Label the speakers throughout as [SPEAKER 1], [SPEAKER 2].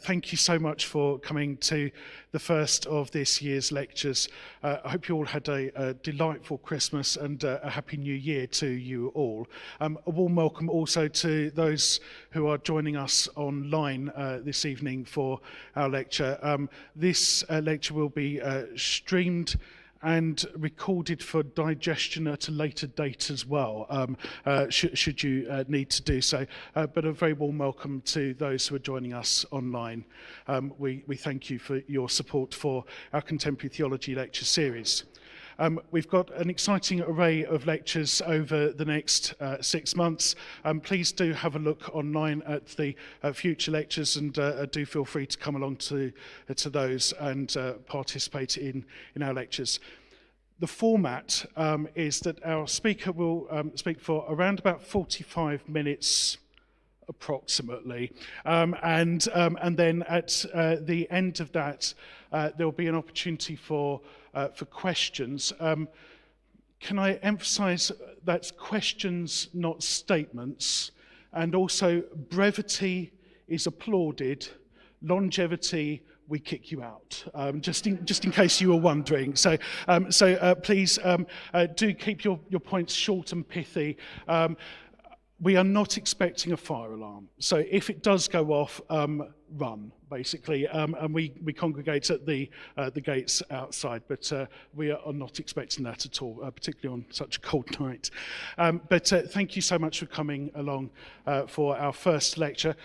[SPEAKER 1] thank you so much for coming to the first of this year's lectures. I hope you all had a delightful Christmas and a happy new year to you all. A warm welcome also to those who are joining us online this evening for our lecture. This lecture will be streamed and recorded for digestion at a later date as well, should you need to do so. But a very warm welcome to those who are joining us online. We thank you for your support for our Contemporary Theology lecture series. We've got an exciting array of lectures over the next 6 months. Please do have a look online at the future lectures, and do feel free to come along to those and participate in our lectures. The format is that our speaker will speak for around about 45 minutes approximately, and then at the end of that there will be an opportunity for questions. Can I emphasize that's questions, not statements, and also brevity is applauded, longevity we kick you out, just in case you were wondering. So please do keep your points short and pithy. We are not expecting a fire alarm, so if it does go off, run, basically, and we congregate at the gates outside, but we are not expecting that at all, particularly on such a cold night. But thank you so much for coming along for our first lecture.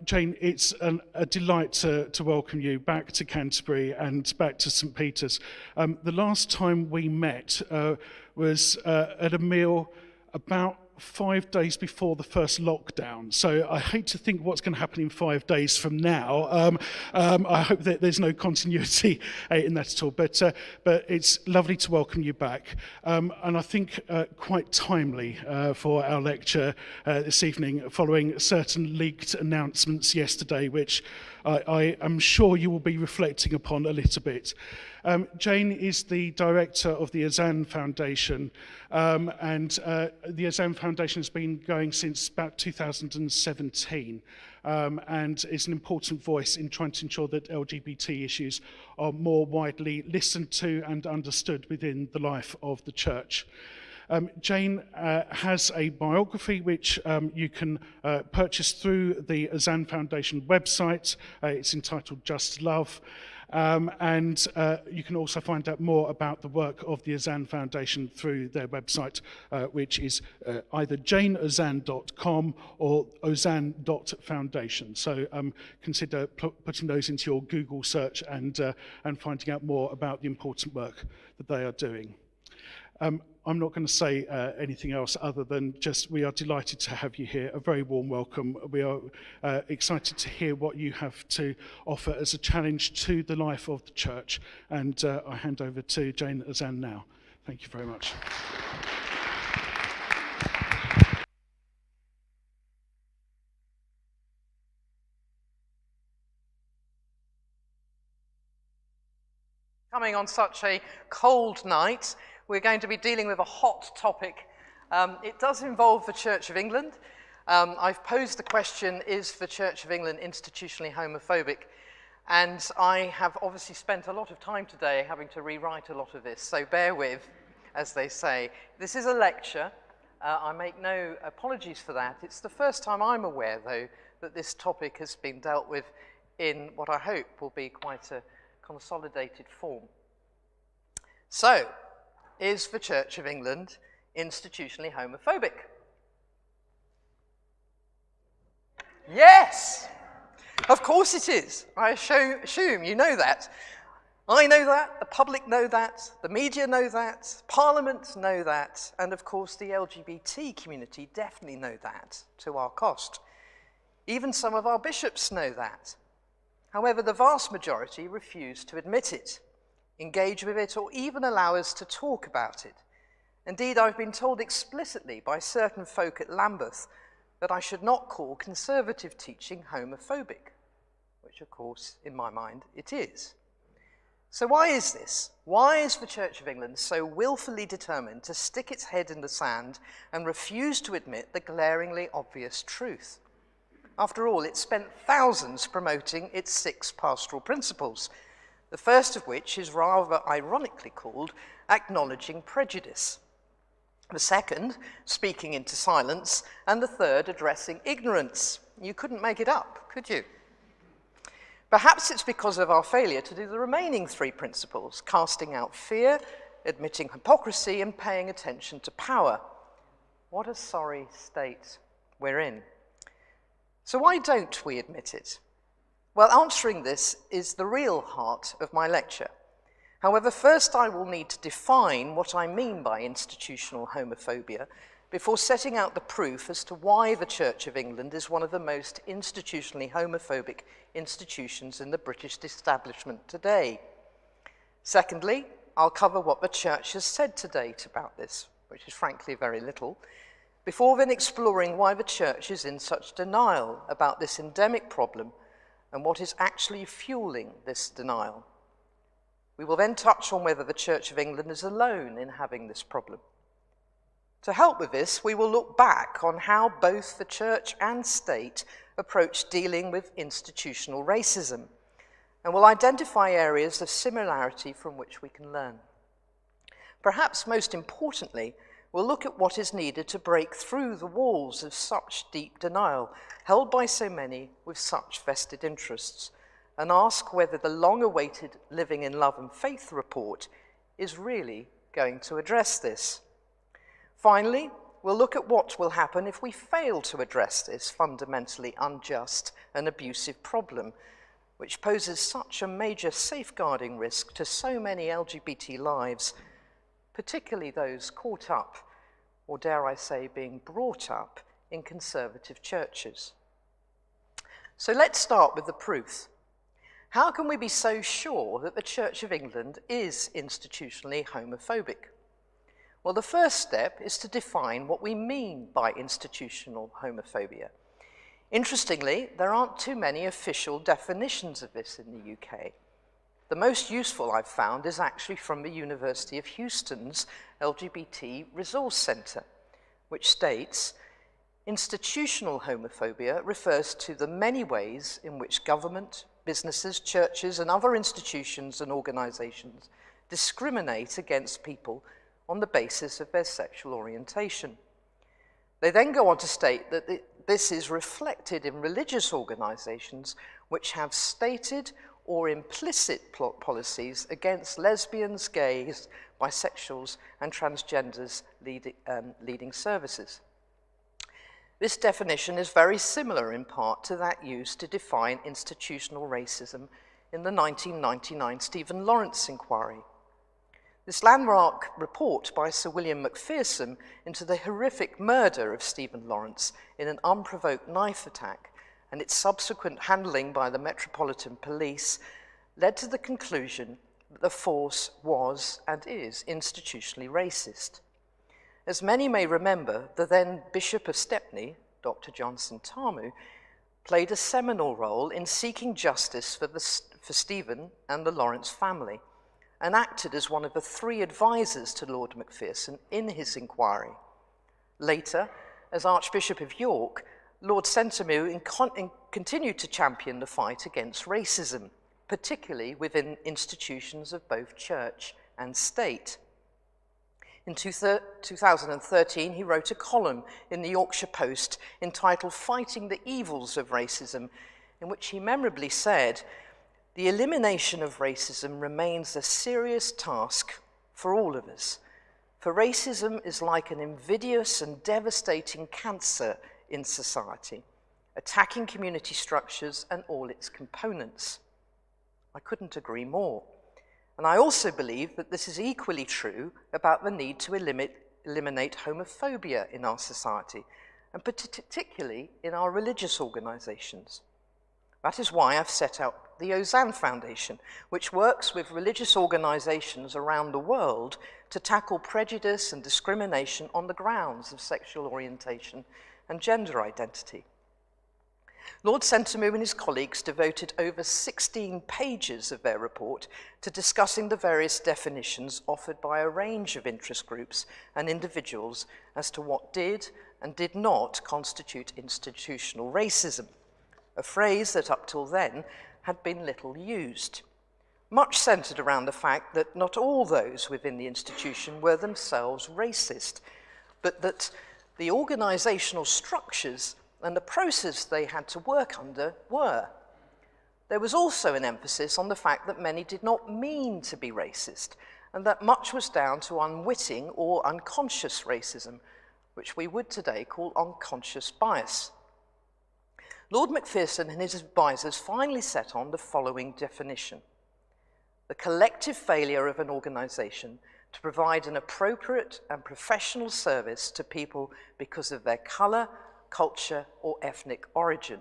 [SPEAKER 1] Jayne, it's a delight to welcome you back to Canterbury and back to St. Peter's. The last time we met was at a meal about 5 days before the first lockdown, so I hate to think what's going to happen in 5 days from now. I hope that there's no continuity in that at all, but it's lovely to welcome you back, and I think quite timely for our lecture this evening, following certain leaked announcements yesterday, which I am sure you will be reflecting upon a little bit. Jayne is the director of the Ozanne Foundation, and the Ozanne Foundation has been going since about 2017, and is an important voice in trying to ensure that LGBT issues are more widely listened to and understood within the life of the church. Jayne has a biography which you can purchase through the Ozanne Foundation website. It's entitled Just Love. And you can also find out more about the work of the Ozanne Foundation through their website, which is either jayneozanne.com or ozanne.foundation. So consider putting those into your Google search and finding out more about the important work that they are doing. I'm not going to say anything else other than just we are delighted to have you here. A very warm welcome. We are excited to hear what you have to offer as a challenge to the life of the church. And I hand over to Jayne Ozanne now. Thank you very much.
[SPEAKER 2] Coming on such a cold night, we're going to be dealing with a hot topic. It does involve the Church of England. I've posed the question, is the Church of England institutionally homophobic? And I have obviously spent a lot of time today having to rewrite a lot of this, so bear with, as they say. This is a lecture. I make no apologies for that. It's the first time I'm aware, though, that this topic has been dealt with in what I hope will be quite a consolidated form. So, is the Church of England institutionally homophobic? Yes! Of course it is. I assume you know that. I know that, the public know that, the media know that, Parliament know that, and of course the LGBT community definitely know that, to our cost. Even some of our bishops know that. However, the vast majority refuse to admit it, engage with it, or even allow us to talk about it. Indeed, I've been told explicitly by certain folk at Lambeth that I should not call conservative teaching homophobic, which of course, in my mind, it is. So why is this? Why is the Church of England so willfully determined to stick its head in the sand and refuse to admit the glaringly obvious truth? After all, it spent thousands promoting its 6 pastoral principles, the first of which is rather ironically called acknowledging prejudice, the second, speaking into silence, and the third, addressing ignorance. You couldn't make it up, could you? Perhaps it's because of our failure to do the remaining 3 principles, casting out fear, admitting hypocrisy, and paying attention to power. What a sorry state we're in. So why don't we admit it? Well, answering this is the real heart of my lecture. However, first I will need to define what I mean by institutional homophobia before setting out the proof as to why the Church of England is one of the most institutionally homophobic institutions in the British establishment today. Secondly, I'll cover what the Church has said to date about this, which is frankly very little, before then exploring why the Church is in such denial about this endemic problem and what is actually fueling this denial. We will then touch on whether the Church of England is alone in having this problem. To help with this, we will look back on how both the Church and state approach dealing with institutional racism, and will identify areas of similarity from which we can learn. Perhaps most importantly, we'll look at what is needed to break through the walls of such deep denial held by so many with such vested interests, and ask whether the long-awaited Living in Love and Faith report is really going to address this. Finally, we'll look at what will happen if we fail to address this fundamentally unjust and abusive problem, which poses such a major safeguarding risk to so many LGBT lives, particularly those caught up, or dare I say, being brought up in conservative churches. So let's start with the proof. How can we be so sure that the Church of England is institutionally homophobic? Well, the first step is to define what we mean by institutional homophobia. Interestingly, there aren't too many official definitions of this in the UK. The most useful I've found is actually from the University of Houston's LGBT Resource Centre, which states, institutional homophobia refers to the many ways in which government, businesses, churches, and other institutions and organizations discriminate against people on the basis of their sexual orientation. They then go on to state that this is reflected in religious organizations which have stated or implicit policies against lesbians, gays, bisexuals, and transgenders leading services. This definition is very similar in part to that used to define institutional racism in the 1999 Stephen Lawrence inquiry. This landmark report by Sir William Macpherson into the horrific murder of Stephen Lawrence in an unprovoked knife attack and its subsequent handling by the Metropolitan Police led to the conclusion that the force was and is institutionally racist. As many may remember, the then Bishop of Stepney, Dr. Johnson Tamu, played a seminal role in seeking justice for Stephen and the Lawrence family, and acted as one of the 3 advisors to Lord Macpherson in his inquiry. Later, as Archbishop of York, Lord Sentamu continued to champion the fight against racism, particularly within institutions of both church and state. In 2013, he wrote a column in the Yorkshire Post entitled "Fighting the Evils of Racism," in which he memorably said, "The elimination of racism remains a serious task for all of us, for racism is like an invidious and devastating cancer in society, attacking community structures and all its components." I couldn't agree more. And I also believe that this is equally true about the need to eliminate homophobia in our society, and particularly in our religious organizations. That is why I've set up the Ozanne Foundation, which works with religious organizations around the world to tackle prejudice and discrimination on the grounds of sexual orientation and gender identity. Lord Sentamu and his colleagues devoted over 16 pages of their report to discussing the various definitions offered by a range of interest groups and individuals as to what did and did not constitute institutional racism. a phrase that up till then had been little used, much centred around the fact that not all those within the institution were themselves racist, but that the organisational structures and the process they had to work under were. There was also an emphasis on the fact that many did not mean to be racist, and that much was down to unwitting or unconscious racism, which we would today call unconscious bias. Lord Macpherson and his advisers finally set on the following definition: the collective failure of an organisation to provide an appropriate and professional service to people because of their colour, culture, or ethnic origin.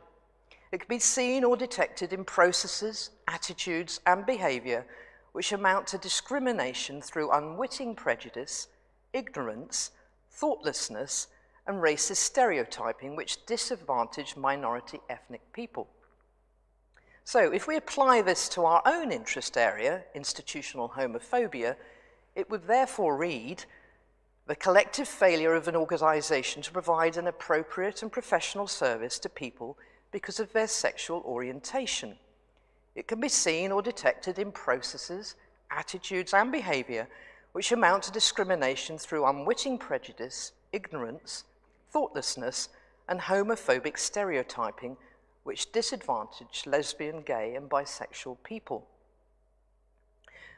[SPEAKER 2] It can be seen or detected in processes, attitudes, and behaviour which amount to discrimination through unwitting prejudice, ignorance, thoughtlessness, and racist stereotyping which disadvantage minority ethnic people. So, if we apply this to our own interest area, institutional homophobia, it would therefore read: the collective failure of an organisation to provide an appropriate and professional service to people because of their sexual orientation. It can be seen or detected in processes, attitudes, and behaviour which amount to discrimination through unwitting prejudice, ignorance, thoughtlessness, and homophobic stereotyping which disadvantage lesbian, gay, and bisexual people.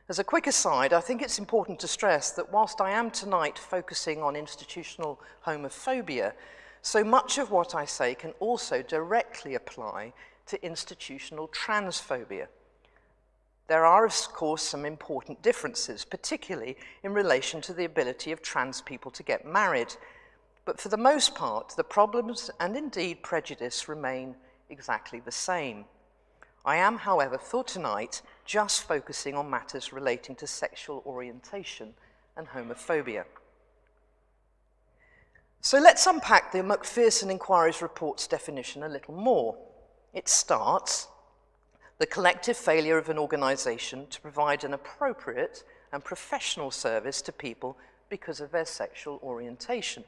[SPEAKER 2] As a quick aside, I think it's important to stress that whilst I am tonight focusing on institutional homophobia, so much of what I say can also directly apply to institutional transphobia. There are, of course, some important differences, particularly in relation to the ability of trans people to get married, but for the most part, the problems and indeed prejudice remain exactly the same. I am, however, for tonight, just focusing on matters relating to sexual orientation and homophobia. So let's unpack the Macpherson Inquiry's report's definition a little more. It starts: the collective failure of an organisation to provide an appropriate and professional service to people because of their sexual orientation.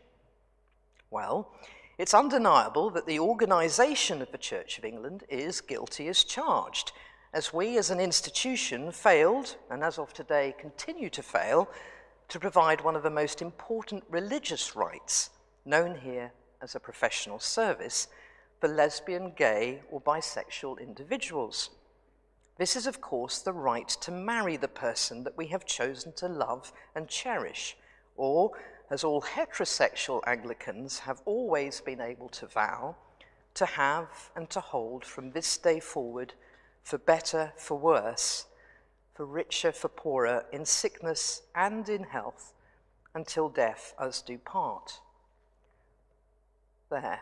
[SPEAKER 2] Well, it's undeniable that the organisation of the Church of England is guilty as charged, as we as an institution failed, and as of today continue to fail, to provide one of the most important religious rights, known here as a professional service, for lesbian, gay, or bisexual individuals. This is, of course, the right to marry the person that we have chosen to love and cherish, or, as all heterosexual Anglicans have always been able to vow, to have and to hold from this day forward, for better, for worse, for richer, for poorer, in sickness and in health, until death us do part. There.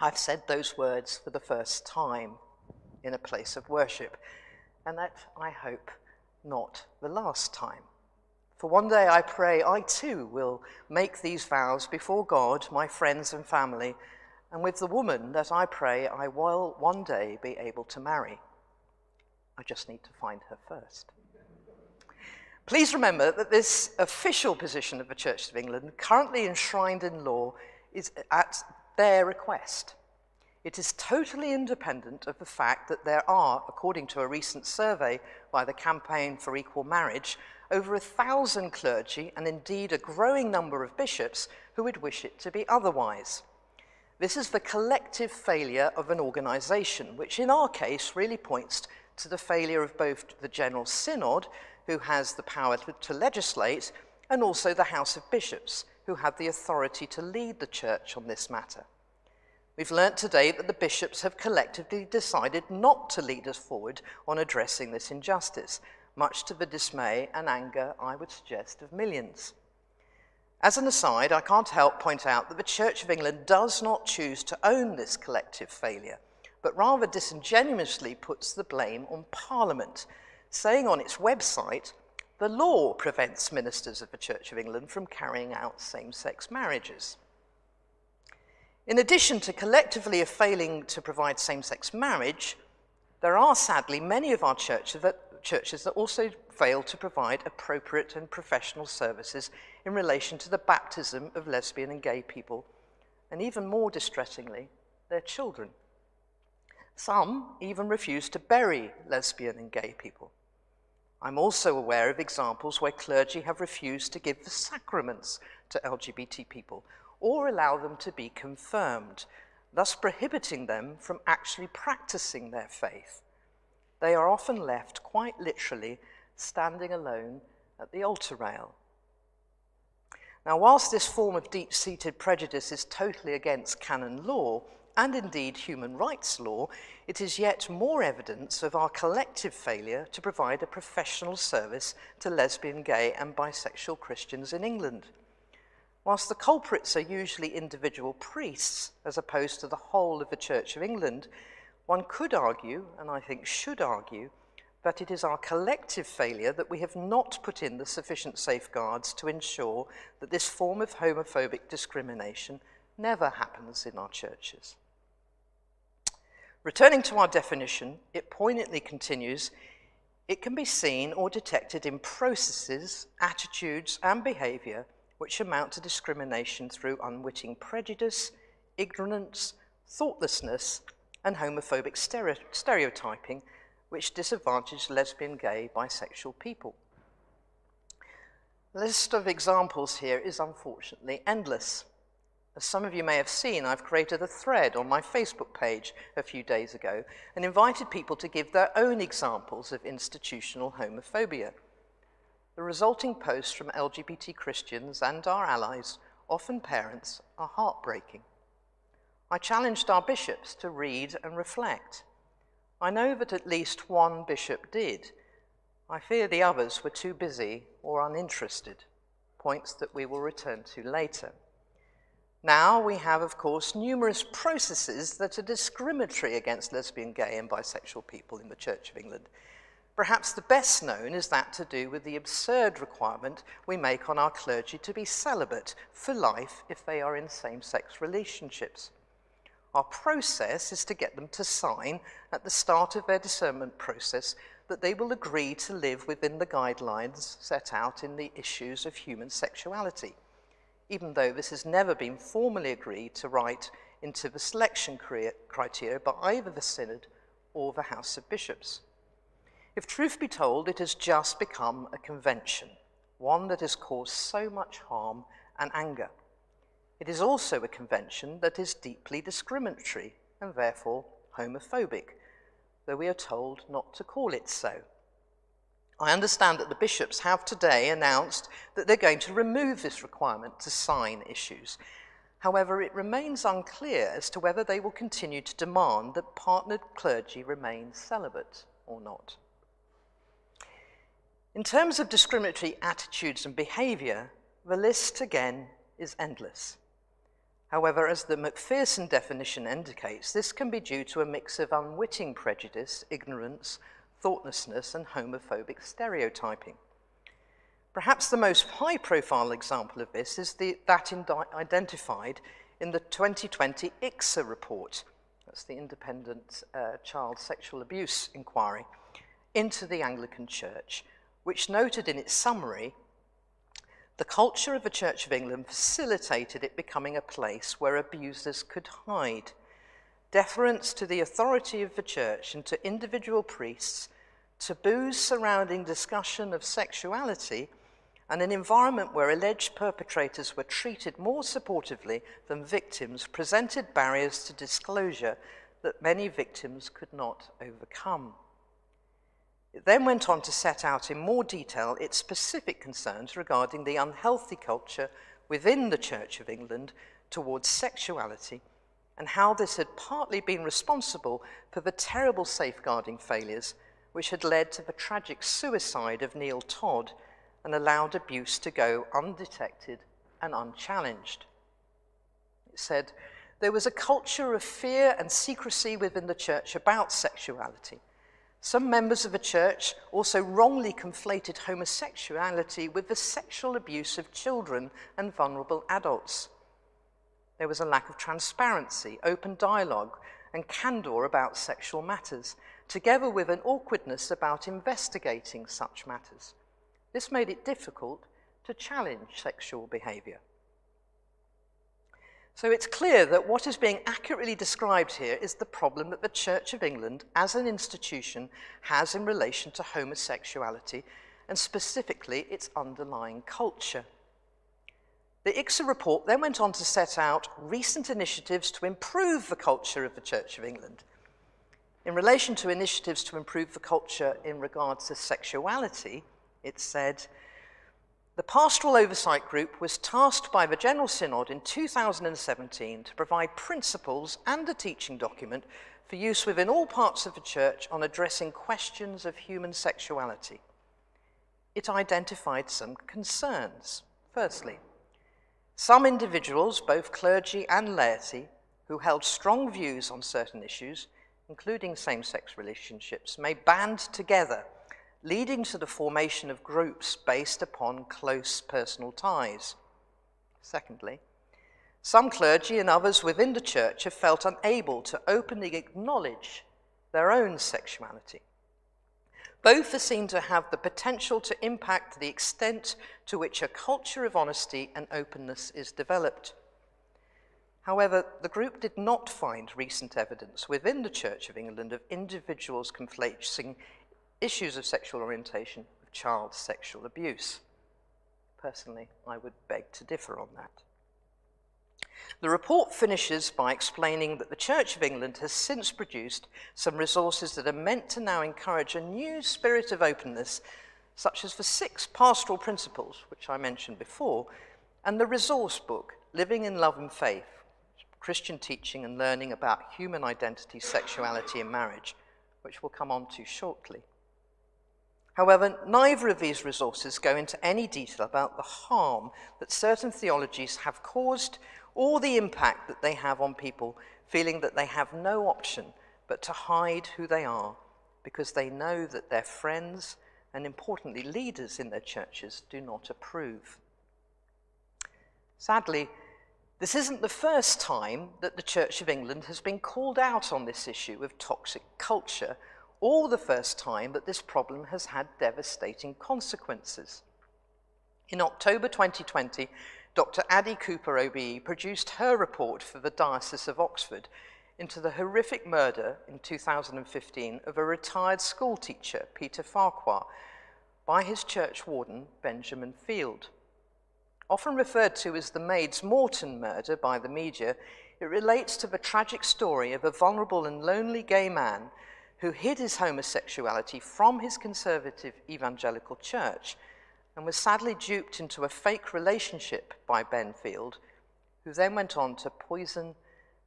[SPEAKER 2] I've said those words for the first time in a place of worship, and that, I hope, not the last time. For one day I pray I too will make these vows before God, my friends and family, and with the woman that I pray I will one day be able to marry. I just need to find her first. Please remember that this official position of the Church of England, currently enshrined in law, is at their request. It is totally independent of the fact that there are, according to a recent survey by the Campaign for Equal Marriage, over 1,000 clergy and indeed a growing number of bishops who would wish it to be otherwise. This is the collective failure of an organisation, which in our case really points to the failure of both the General Synod, who has the power to legislate, and also the House of Bishops, who have the authority to lead the Church on this matter. We've learnt today that the bishops have collectively decided not to lead us forward on addressing this injustice, much to the dismay and anger, I would suggest, of millions. As an aside, I can't help point out that the Church of England does not choose to own this collective failure, but rather disingenuously puts the blame on Parliament, saying on its website, the law prevents ministers of the Church of England from carrying out same-sex marriages. In addition to collectively failing to provide same-sex marriage, there are sadly many of our churches that also fail to provide appropriate and professional services in relation to the baptism of lesbian and gay people, and even more distressingly, their children. Some even refuse to bury lesbian and gay people. I'm also aware of examples where clergy have refused to give the sacraments to LGBT people or allow them to be confirmed, thus prohibiting them from actually practicing their faith. They are often left quite literally standing alone at the altar rail. Now, whilst this form of deep-seated prejudice is totally against canon law, and indeed human rights law, it is yet more evidence of our collective failure to provide a professional service to lesbian, gay, and bisexual Christians in England. Whilst the culprits are usually individual priests, as opposed to the whole of the Church of England, one could argue, and I think should argue, that it is our collective failure that we have not put in the sufficient safeguards to ensure that this form of homophobic discrimination never happens in our churches. Returning to our definition, it poignantly continues, it can be seen or detected in processes, attitudes, and behaviour which amount to discrimination through unwitting prejudice, ignorance, thoughtlessness, and homophobic stereotyping, which disadvantage lesbian, gay, bisexual people. The list of examples here is unfortunately endless. As some of you may have seen, I've created a thread on my Facebook page a few days ago and invited people to give their own examples of institutional homophobia. The resulting posts from LGBT Christians and our allies, often parents, are heartbreaking. I challenged our bishops to read and reflect. I know that at least one bishop did. I fear the others were too busy or uninterested, points that we will return to later. Now we have, of course, numerous processes that are discriminatory against lesbian, gay, and bisexual people in the Church of England. Perhaps the best known is that to do with the absurd requirement we make on our clergy to be celibate for life if they are in same-sex relationships. Our process is to get them to sign at the start of their discernment process that they will agree to live within the guidelines set out in the Issues of Human Sexuality, even though this has never been formally agreed to write into the selection criteria by either the Synod or the House of Bishops. If truth be told, it has just become a convention, one that has caused so much harm and anger. It is also a convention that is deeply discriminatory and therefore homophobic, though we are told not to call it so. I understand that the bishops have today announced that they're going to remove this requirement to sign issues. However, it remains unclear as to whether they will continue to demand that partnered clergy remain celibate or not. In terms of discriminatory attitudes and behaviour, the list again is endless. However, as the Macpherson definition indicates, this can be due to a mix of unwitting prejudice, ignorance, thoughtlessness, and homophobic stereotyping. Perhaps the most high-profile example of this is that identified in the 2020 ICSA report, that's the Independent Child Sexual Abuse Inquiry, into the Anglican Church, which noted in its summary, the culture of the Church of England facilitated it becoming a place where abusers could hide. Deference to the authority of the Church and to individual priests, taboos surrounding discussion of sexuality, and an environment where alleged perpetrators were treated more supportively than victims presented barriers to disclosure that many victims could not overcome. It then went on to set out in more detail its specific concerns regarding the unhealthy culture within the Church of England towards sexuality and how this had partly been responsible for the terrible safeguarding failures which had led to the tragic suicide of Neil Todd and allowed abuse to go undetected and unchallenged. It said, there was a culture of fear and secrecy within the Church about sexuality. Some members of the Church also wrongly conflated homosexuality with the sexual abuse of children and vulnerable adults. There was a lack of transparency, open dialogue, and candour about sexual matters, together with an awkwardness about investigating such matters. This made it difficult to challenge sexual behaviour. So it's clear that what is being accurately described here is the problem that the Church of England as an institution has in relation to homosexuality, and specifically its underlying culture. The ICSA report then went on to set out recent initiatives to improve the culture of the Church of England. In relation to initiatives to improve the culture in regards to sexuality, it said, the Pastoral Oversight Group was tasked by the General Synod in 2017 to provide principles and a teaching document for use within all parts of the Church on addressing questions of human sexuality. It identified some concerns. Firstly, some individuals, both clergy and laity, who held strong views on certain issues, including same-sex relationships, may band together, leading to the formation of groups based upon close personal ties. Secondly, some clergy and others within the Church have felt unable to openly acknowledge their own sexuality. Both are seen to have the potential to impact the extent to which a culture of honesty and openness is developed. However, the group did not find recent evidence within the Church of England of individuals conflating issues of sexual orientation with child sexual abuse. Personally, I would beg to differ on that. The report finishes by explaining that the Church of England has since produced some resources that are meant to now encourage a new spirit of openness, such as the 6 pastoral principles, which I mentioned before, and the resource book, Living in Love and Faith, Christian Teaching and Learning about Human Identity, Sexuality and Marriage, which we'll come on to shortly. However, neither of these resources go into any detail about the harm that certain theologies have caused or the impact that they have on people feeling that they have no option but to hide who they are because they know that their friends and, importantly, leaders in their churches do not approve. Sadly, this isn't the first time that the Church of England has been called out on this issue of toxic culture, or the first time that this problem has had devastating consequences. In October 2020, Dr. Addie Cooper OBE produced her report for the Diocese of Oxford into the horrific murder in 2015 of a retired school teacher, Peter Farquhar, by his church warden, Benjamin Field. Often referred to as the Maids Morton murder by the media, it relates to the tragic story of a vulnerable and lonely gay man who hid his homosexuality from his conservative evangelical church and was sadly duped into a fake relationship by Ben Field, who then went on to poison,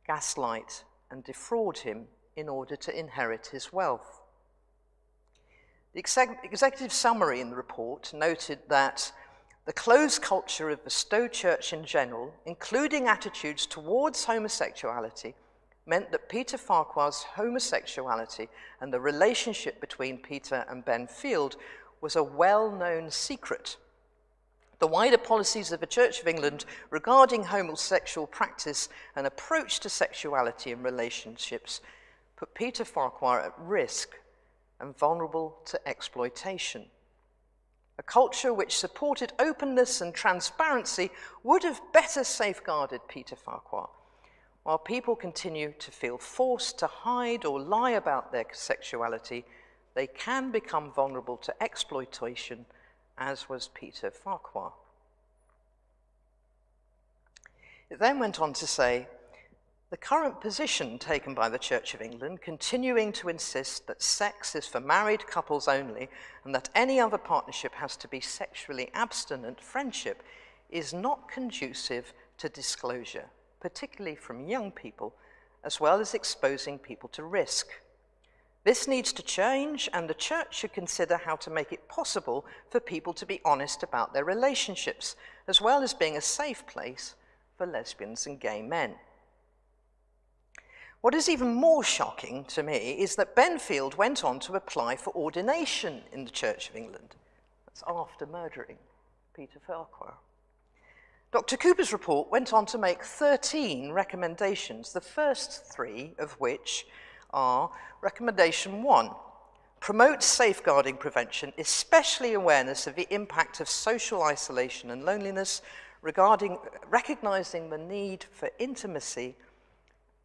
[SPEAKER 2] gaslight, and defraud him in order to inherit his wealth. The executive summary in the report noted that the closed culture of the Stowe Church in general, including attitudes towards homosexuality, meant that Peter Farquhar's homosexuality and the relationship between Peter and Ben Field was a well-known secret. The wider policies of the Church of England regarding homosexual practice and approach to sexuality and relationships put Peter Farquhar at risk and vulnerable to exploitation. A culture which supported openness and transparency would have better safeguarded Peter Farquhar. While people continue to feel forced to hide or lie about their sexuality, they can become vulnerable to exploitation, as was Peter Farquhar. It then went on to say, the current position taken by the Church of England, continuing to insist that sex is for married couples only and that any other partnership has to be sexually abstinent friendship, is not conducive to disclosure, particularly from young people, as well as exposing people to risk. This needs to change, and the Church should consider how to make it possible for people to be honest about their relationships, as well as being a safe place for lesbians and gay men. What is even more shocking to me is that Ben Field went on to apply for ordination in the Church of England. That's after murdering Peter Farquhar. Dr. Cooper's report went on to make 13 recommendations, the first 3 of which are recommendation 1, promote safeguarding prevention, especially awareness of the impact of social isolation and loneliness. recognizing the need for intimacy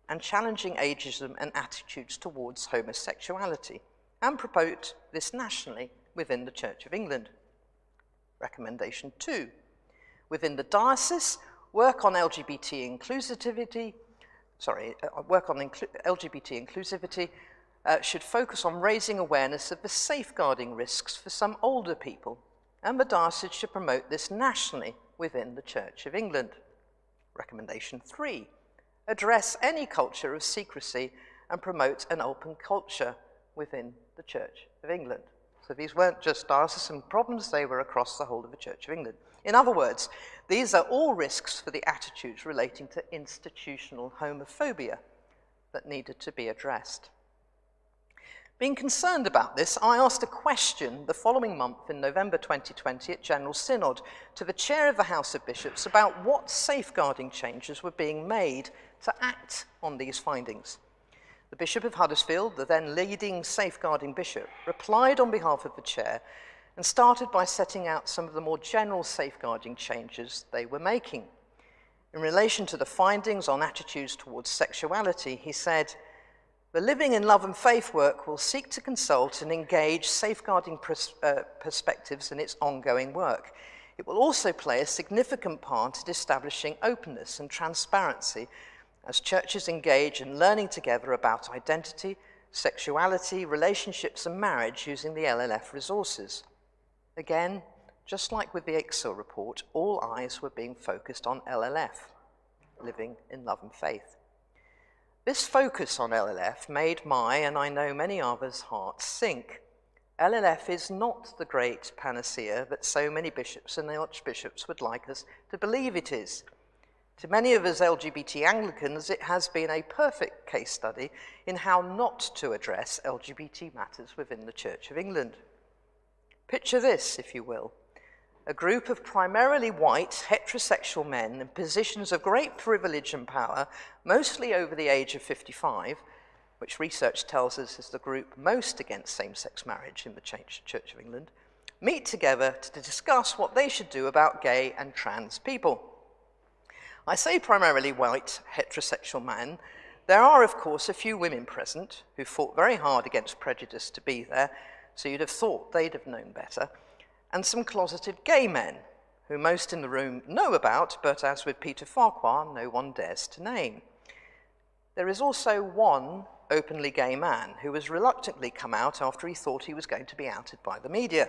[SPEAKER 2] and challenging ageism and attitudes towards homosexuality, and promote this nationally within the Church of England. Recommendation 2. Within the diocese, work on LGBT inclusivity should focus on raising awareness of the safeguarding risks for some older people, and the diocese should promote this nationally within the Church of England. Recommendation 3. Address any culture of secrecy and promote an open culture within the Church of England. So these weren't just diocesan problems, they were across the whole of the Church of England. In other words, these are all risks for the attitudes relating to institutional homophobia that needed to be addressed. Being concerned about this, I asked a question the following month in November 2020 at General Synod to the Chair of the House of Bishops about what safeguarding changes were being made to act on these findings. The Bishop of Huddersfield, the then leading safeguarding bishop, replied on behalf of the Chair and started by setting out some of the more general safeguarding changes they were making. In relation to the findings on attitudes towards sexuality, he said, "The Living in Love and Faith work will seek to consult and engage safeguarding perspectives in its ongoing work. It will also play a significant part in establishing openness and transparency as churches engage in learning together about identity, sexuality, relationships and marriage using the LLF resources." Again, just like with the ICSIL report, all eyes were being focused on LLF, Living in Love and Faith. This focus on LLF made my, and I know many others' hearts sink. LLF is not the great panacea that so many bishops and archbishops would like us to believe it is. To many of us LGBT Anglicans, it has been a perfect case study in how not to address LGBT matters within the Church of England. Picture this, if you will. A group of primarily white, heterosexual men in positions of great privilege and power, mostly over the age of 55, which research tells us is the group most against same-sex marriage in the Church of England, meet together to discuss what they should do about gay and trans people. I say primarily white, heterosexual men. There are, of course, a few women present who fought very hard against prejudice to be there, so you'd have thought they'd have known better, and some closeted gay men, who most in the room know about, but as with Peter Farquhar, no one dares to name. There is also one openly gay man who has reluctantly come out after he thought he was going to be outed by the media.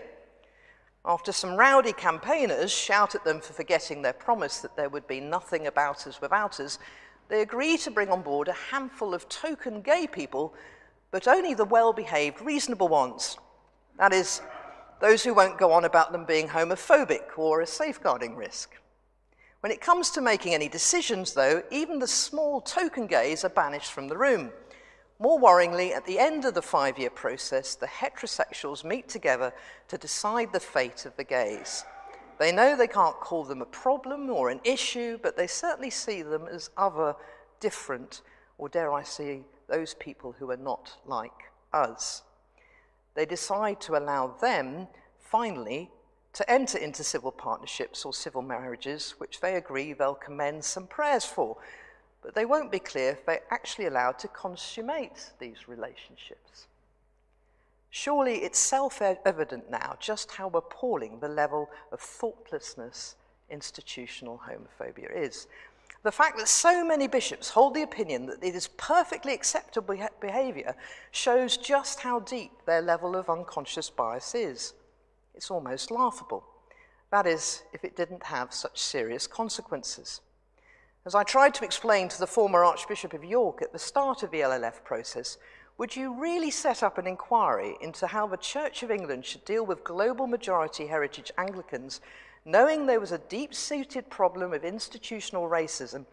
[SPEAKER 2] After some rowdy campaigners shout at them for forgetting their promise that there would be nothing about us without us, they agree to bring on board a handful of token gay people, but only the well-behaved, reasonable ones. That is, those who won't go on about them being homophobic or a safeguarding risk. When it comes to making any decisions, though, even the small token gays are banished from the room. More worryingly, at the end of the 5-year process, the heterosexuals meet together to decide the fate of the gays. They know they can't call them a problem or an issue, but they certainly see them as other, different, or dare I say, those people who are not like us. They decide to allow them, finally, to enter into civil partnerships or civil marriages, which they agree they'll commend some prayers for. But they won't be clear if they're actually allowed to consummate these relationships. Surely it's self-evident now just how appalling the level of thoughtlessness institutional homophobia is. The fact that so many bishops hold the opinion that it is perfectly acceptable behaviour shows just how deep their level of unconscious bias is. It's almost laughable. That is, if it didn't have such serious consequences. As I tried to explain to the former Archbishop of York at the start of the LLF process, would you really set up an inquiry into how the Church of England should deal with global majority heritage Anglicans, knowing there was a deep-seated problem of institutional racism,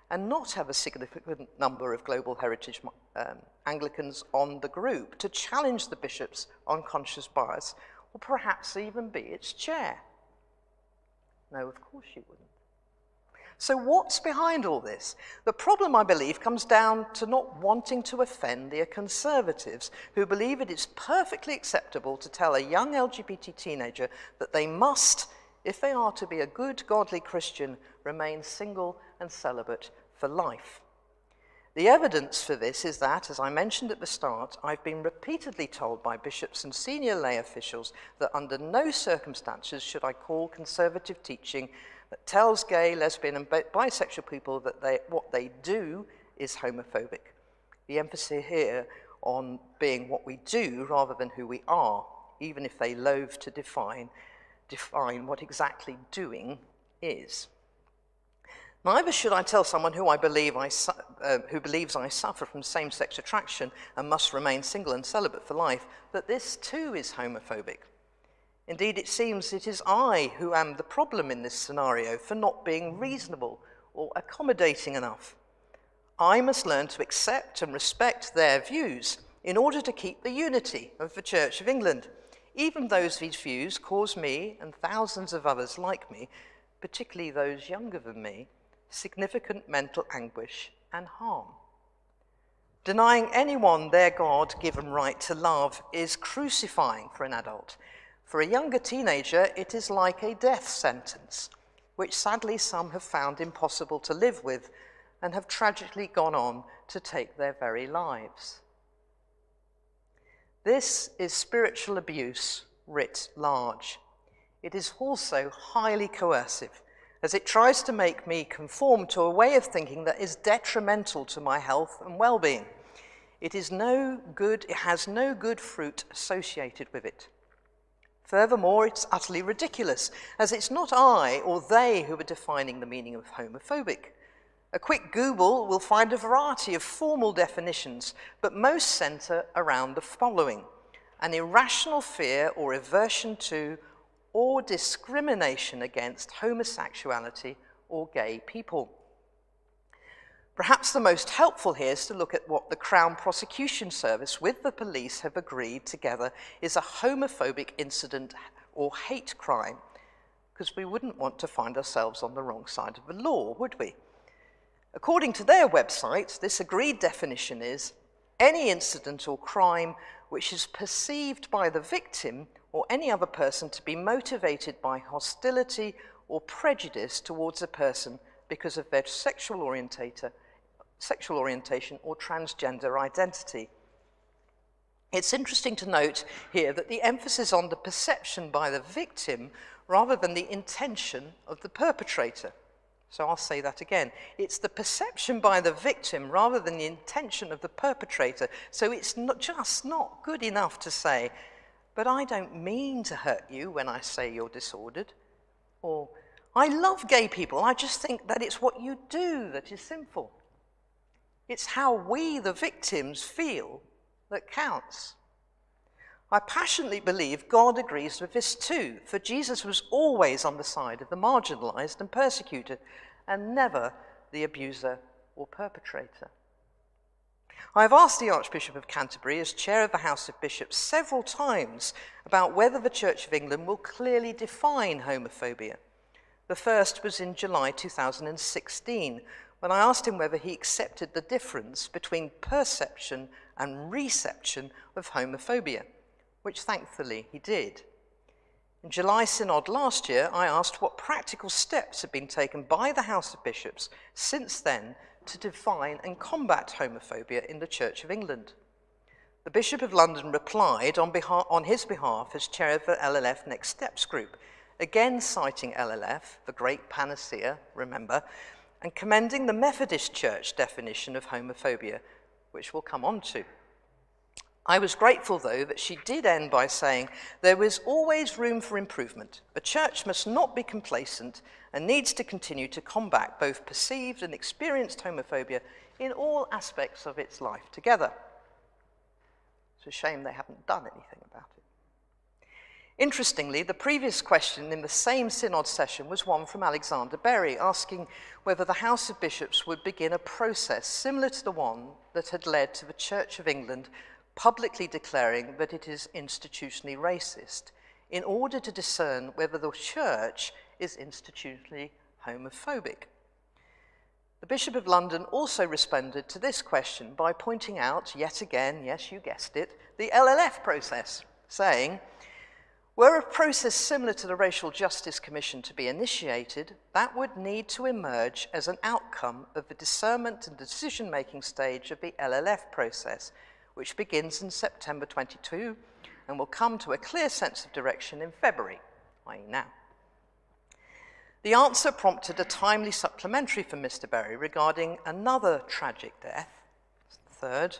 [SPEAKER 2] and not have a significant number of global heritage Anglicans on the group to challenge the bishop's unconscious bias, or perhaps even be its chair? No, of course you wouldn't. So what's behind all this? The problem, I believe, comes down to not wanting to offend the conservatives who believe it is perfectly acceptable to tell a young LGBT teenager that they must, if they are to be a good, godly Christian, remain single and celibate for life. The evidence for this is that, as I mentioned at the start, I've been repeatedly told by bishops and senior lay officials that under no circumstances should I call conservative teaching that tells gay, lesbian and bisexual people that what they do is homophobic. The emphasis here on being what we do rather than who we are, even if they loathe to define what exactly doing is. Neither should I tell someone who believes I suffer from same-sex attraction and must remain single and celibate for life that this too is homophobic. Indeed, it seems it is I who am the problem in this scenario for not being reasonable or accommodating enough. I must learn to accept and respect their views in order to keep the unity of the Church of England, even though these views cause me and thousands of others like me, particularly those younger than me, significant mental anguish and harm. Denying anyone their God-given right to love is crucifying for an adult. For a younger teenager, it is like a death sentence, which sadly some have found impossible to live with and have tragically gone on to take their very lives. This is spiritual abuse writ large. It is also highly coercive, as it tries to make me conform to a way of thinking that is detrimental to my health and well-being. It has no good fruit associated with it. Furthermore, it's utterly ridiculous, as it's not I or they who are defining the meaning of homophobic. A quick Google will find a variety of formal definitions, but most center around the following: an irrational fear or aversion to or discrimination against homosexuality or gay people. Perhaps the most helpful here is to look at what the Crown Prosecution Service with the police have agreed together is a homophobic incident or hate crime, because we wouldn't want to find ourselves on the wrong side of the law, would we? According to their website, this agreed definition is any incident or crime which is perceived by the victim or any other person to be motivated by hostility or prejudice towards a person because of their sexual orientation or transgender identity. It's interesting to note here that the emphasis on the perception by the victim rather than the intention of the perpetrator. So I'll say that again. It's the perception by the victim rather than the intention of the perpetrator. So it's just not good enough to say, but I don't mean to hurt you when I say you're disordered. Or, I love gay people, I just think that it's what you do that is sinful. It's how we, the victims, feel that counts. I passionately believe God agrees with this too, for Jesus was always on the side of the marginalized and persecuted, and never the abuser or perpetrator. I have asked the Archbishop of Canterbury, as chair of the House of Bishops, several times about whether the Church of England will clearly define homophobia. The first was in July 2016, when I asked him whether he accepted the difference between perception and reception of homophobia, which thankfully he did. In July Synod last year, I asked what practical steps had been taken by the House of Bishops since then to define and combat homophobia in the Church of England. The Bishop of London replied on his behalf as chair of the LLF Next Steps group, again citing LLF, the great panacea, remember, and commending the Methodist Church definition of homophobia, which we'll come on to. I was grateful, though, that she did end by saying there is always room for improvement. The Church must not be complacent and needs to continue to combat both perceived and experienced homophobia in all aspects of its life together. It's a shame they haven't done anything about it. Interestingly, the previous question in the same synod session was one from Alexander Berry, asking whether the House of Bishops would begin a process similar to the one that had led to the Church of England publicly declaring that it is institutionally racist, in order to discern whether the Church is institutionally homophobic. The Bishop of London also responded to this question by pointing out, yet again, yes, you guessed it, the LLF process, saying, Were a process similar to the Racial Justice Commission to be initiated, that would need to emerge as an outcome of the discernment and decision-making stage of the LLF process, which begins in September 22 and will come to a clear sense of direction in February, i.e. now. The answer prompted a timely supplementary from Mr. Berry regarding another tragic death, the third,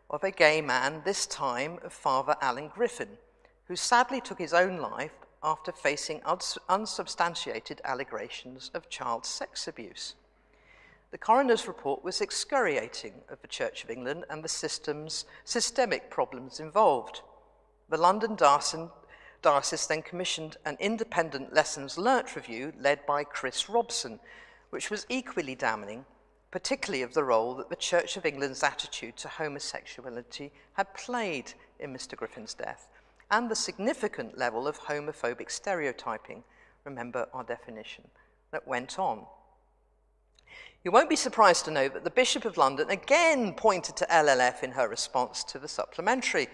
[SPEAKER 2] of a gay man, this time of Father Alan Griffin, who sadly took his own life after facing unsubstantiated allegations of child sex abuse. The coroner's report was excoriating of the Church of England and the system's systemic problems involved. The London Diocese then commissioned an independent lessons learnt review led by Chris Robson, which was equally damning, particularly of the role that the Church of England's attitude to homosexuality had played in Mr. Griffin's death, and the significant level of homophobic stereotyping, remember our definition, that went on. You won't be surprised to know that the Bishop of London again pointed to LLF in her response to the supplementary.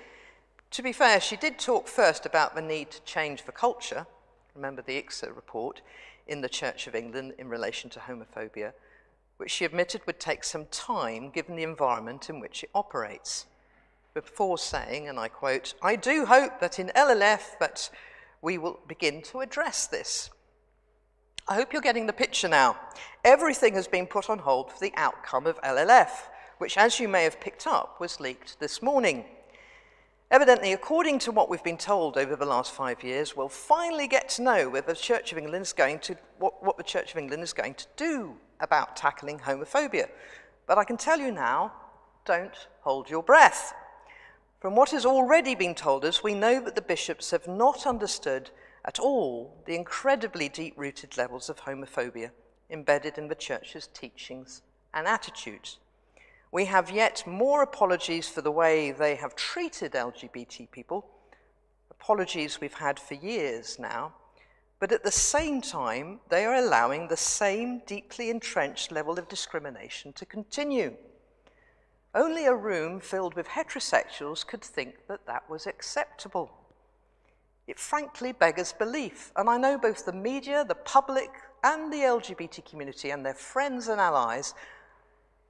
[SPEAKER 2] To be fair, she did talk first about the need to change the culture, remember the ICSA report, in the Church of England in relation to homophobia, which she admitted would take some time given the environment in which it operates, before saying, and I quote, "I do hope that in LLF that we will begin to address this." I hope you're getting the picture now. Everything has been put on hold for the outcome of LLF, which, as you may have picked up, was leaked this morning. Evidently, according to what we've been told over the last 5 years, we'll finally get to know whether the Church of England is going to, what the Church of England is going to do about tackling homophobia. But I can tell you now, don't hold your breath. From what has already been told us, we know that the bishops have not understood at all the incredibly deep-rooted levels of homophobia embedded in the Church's teachings and attitudes. We have yet more apologies for the way they have treated LGBT people, apologies we've had for years now, but at the same time, they are allowing the same deeply entrenched level of discrimination to continue. Only a room filled with heterosexuals could think that that was acceptable. It frankly beggars belief, and I know both the media, the public, and the LGBT community and their friends and allies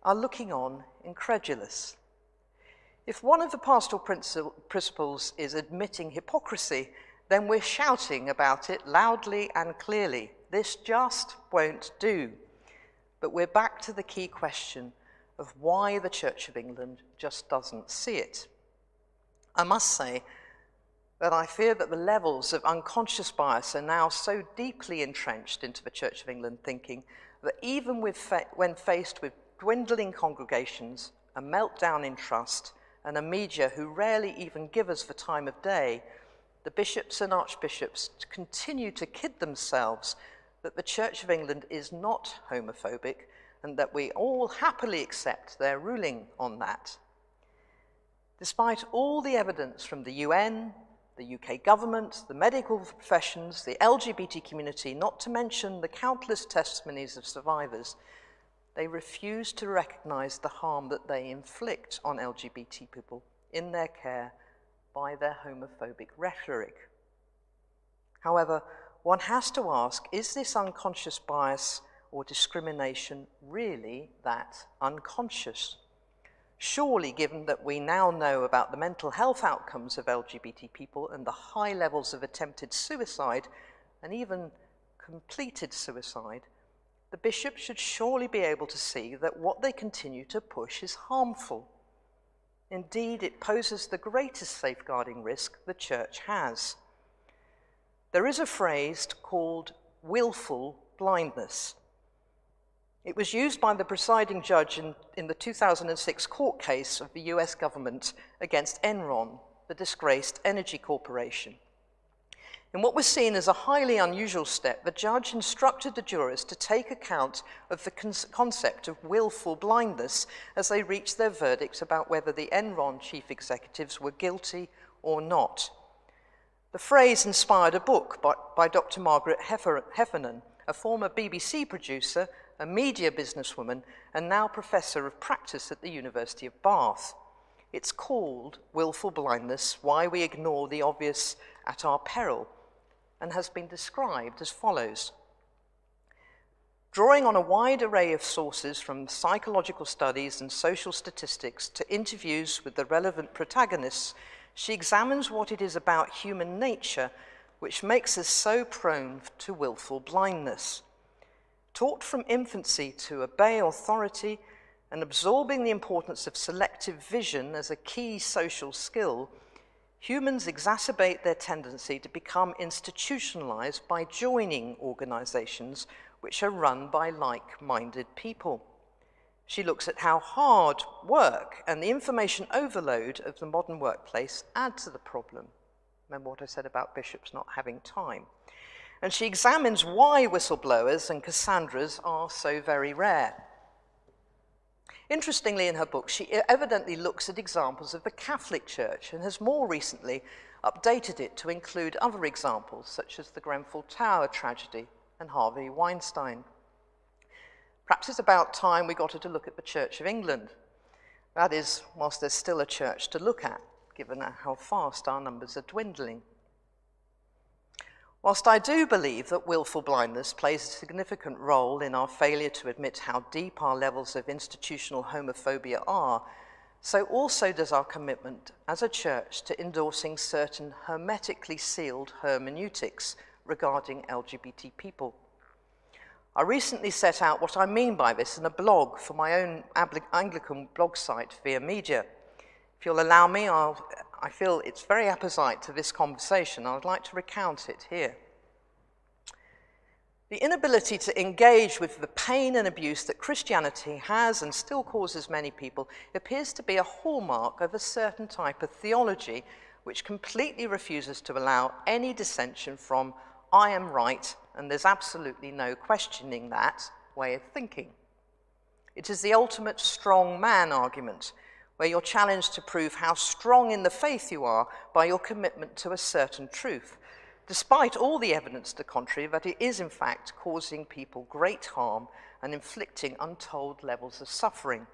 [SPEAKER 2] are looking on incredulous. If one of the pastoral principles is admitting hypocrisy, then we're shouting about it loudly and clearly. This just won't do. But we're back to the key question of why the Church of England just doesn't see it. I must say that I fear that the levels of unconscious bias are now so deeply entrenched into the Church of England thinking that even when faced with dwindling congregations, a meltdown in trust, and a media who rarely even give us the time of day, the bishops and archbishops continue to kid themselves that the Church of England is not homophobic and that we all happily accept their ruling on that. Despite all the evidence from the UN, the UK government, the medical professions, the LGBT community, not to mention the countless testimonies of survivors, they refuse to recognize the harm that they inflict on LGBT people in their care by their homophobic rhetoric. However, one has to ask, is this unconscious bias or discrimination really that unconscious? Surely, given that we now know about the mental health outcomes of LGBT people and the high levels of attempted suicide and even completed suicide, the bishop should surely be able to see that what they continue to push is harmful. Indeed, it poses the greatest safeguarding risk the Church has. There is a phrase called willful blindness. It was used by the presiding judge in the 2006 court case of the US government against Enron, the disgraced energy corporation. In what was seen as a highly unusual step, the judge instructed the jurors to take account of the concept of willful blindness as they reached their verdicts about whether the Enron chief executives were guilty or not. The phrase inspired a book by Dr. Margaret Heffernan, a former BBC producer, a media businesswoman, and now professor of practice at the University of Bath. It's called Willful Blindness, Why We Ignore the Obvious at our peril, and has been described as follows. Drawing on a wide array of sources from psychological studies and social statistics to interviews with the relevant protagonists, she examines what it is about human nature which makes us so prone to willful blindness. Taught from infancy to obey authority and absorbing the importance of selective vision as a key social skill, humans exacerbate their tendency to become institutionalized by joining organizations which are run by like-minded people. She looks at how hard work and the information overload of the modern workplace add to the problem. Remember what I said about bishops not having time. And she examines why whistleblowers and Cassandras are so very rare. Interestingly, in her book, she evidently looks at examples of the Catholic Church and has more recently updated it to include other examples, such as the Grenfell Tower tragedy and Harvey Weinstein. Perhaps it's about time we got her to look at the Church of England. That is, whilst there's still a church to look at, given how fast our numbers are dwindling. Whilst I do believe that willful blindness plays a significant role in our failure to admit how deep our levels of institutional homophobia are, so also does our commitment as a church to endorsing certain hermetically sealed hermeneutics regarding LGBT people. I recently set out what I mean by this in a blog for my own Anglican blog site, Via Media. If you'll allow me, I feel it's very apposite to this conversation. I would like to recount it here. The inability to engage with the pain and abuse that Christianity has and still causes many people appears to be a hallmark of a certain type of theology which completely refuses to allow any dissension from I am right and there's absolutely no questioning that way of thinking. It is the ultimate strong man argument, where you're challenged to prove how strong in the faith you are by your commitment to a certain truth, despite all the evidence to the contrary that it is in fact causing people great harm and inflicting untold levels of suffering.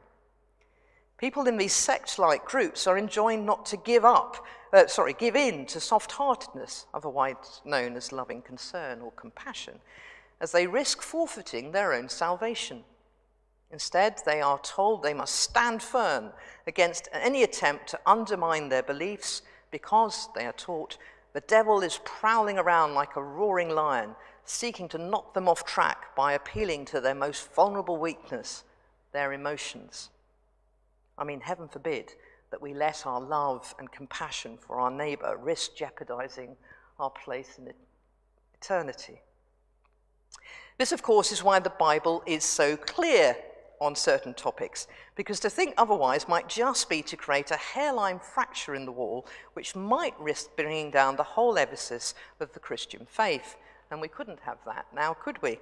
[SPEAKER 2] People in these sect-like groups are enjoined not to give in to soft-heartedness, otherwise known as loving concern or compassion, as they risk forfeiting their own salvation. Instead, they are told they must stand firm against any attempt to undermine their beliefs because, they are taught, the devil is prowling around like a roaring lion, seeking to knock them off track by appealing to their most vulnerable weakness, their emotions. I mean, heaven forbid that we let our love and compassion for our neighbor risk jeopardizing our place in eternity. This, of course, is why the Bible is so clear on certain topics, because to think otherwise might just be to create a hairline fracture in the wall, which might risk bringing down the whole emphasis of the Christian faith. And we couldn't have that now, could we?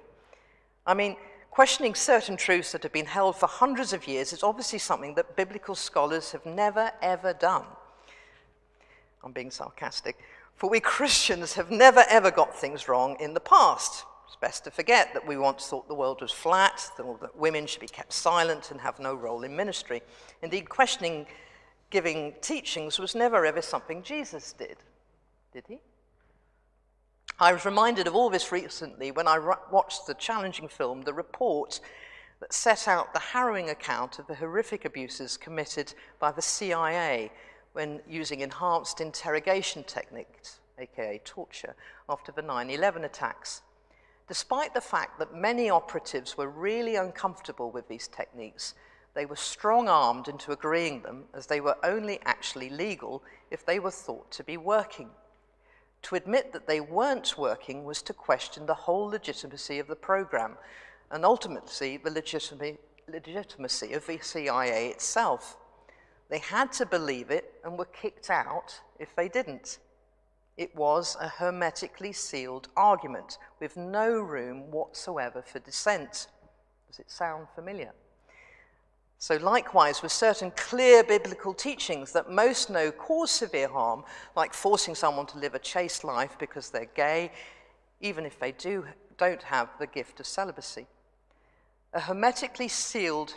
[SPEAKER 2] I mean, questioning certain truths that have been held for hundreds of years is obviously something that biblical scholars have never, ever done. I'm being sarcastic. For we Christians have never, ever got things wrong in the past. It's best to forget that we once thought the world was flat, that women should be kept silent and have no role in ministry. Indeed, questioning giving teachings was never ever something Jesus did he? I was reminded of all this recently when I watched the challenging film, The Report, that set out the harrowing account of the horrific abuses committed by the CIA when using enhanced interrogation techniques, aka torture, after the 9/11 attacks. Despite the fact that many operatives were really uncomfortable with these techniques, they were strong-armed into agreeing them, as they were only actually legal if they were thought to be working. To admit that they weren't working was to question the whole legitimacy of the program, and ultimately the legitimacy of the CIA itself. They had to believe it and were kicked out if they didn't. It was a hermetically sealed argument with no room whatsoever for dissent. Does it sound familiar? So likewise, with certain clear biblical teachings that most know cause severe harm, like forcing someone to live a chaste life because they're gay, even if they don't have the gift of celibacy. A hermetically sealed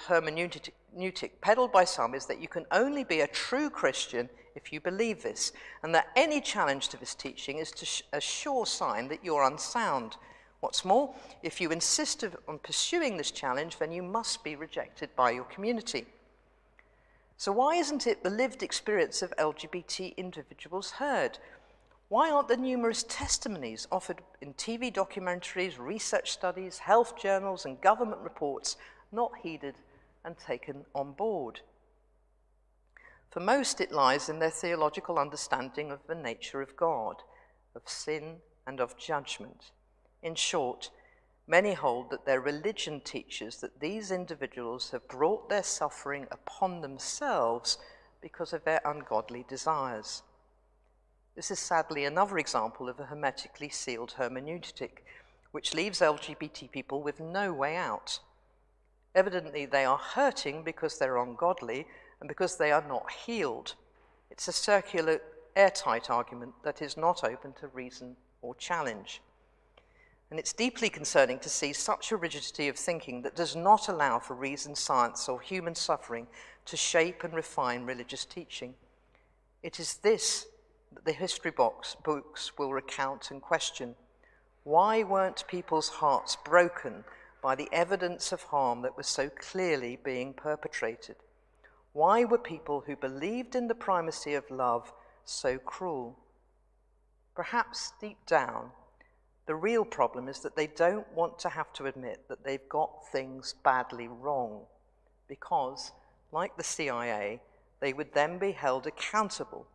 [SPEAKER 2] hermeneutic peddled by some is that you can only be a true Christian if you believe this, and that any challenge to this teaching is a sure sign that you're unsound. What's more, if you insist on pursuing this challenge, then you must be rejected by your community. So why isn't it the lived experience of LGBT individuals heard? Why aren't the numerous testimonies offered in TV documentaries, research studies, health journals, and government reports not heeded and taken on board? For most, it lies in their theological understanding of the nature of God, of sin, and of judgment. In short, many hold that their religion teaches that these individuals have brought their suffering upon themselves because of their ungodly desires. This is sadly another example of a hermetically sealed hermeneutic, which leaves LGBT people with no way out. Evidently, they are hurting because they're ungodly and because they are not healed. It's a circular, airtight argument that is not open to reason or challenge. And it's deeply concerning to see such a rigidity of thinking that does not allow for reason, science, or human suffering to shape and refine religious teaching. It is this that the history books will recount and question. Why weren't people's hearts broken by the evidence of harm that was so clearly being perpetrated? Why were people who believed in the primacy of love so cruel? Perhaps deep down, the real problem is that they don't want to have to admit that they've got things badly wrong, because, like the CIA, they would then be held accountable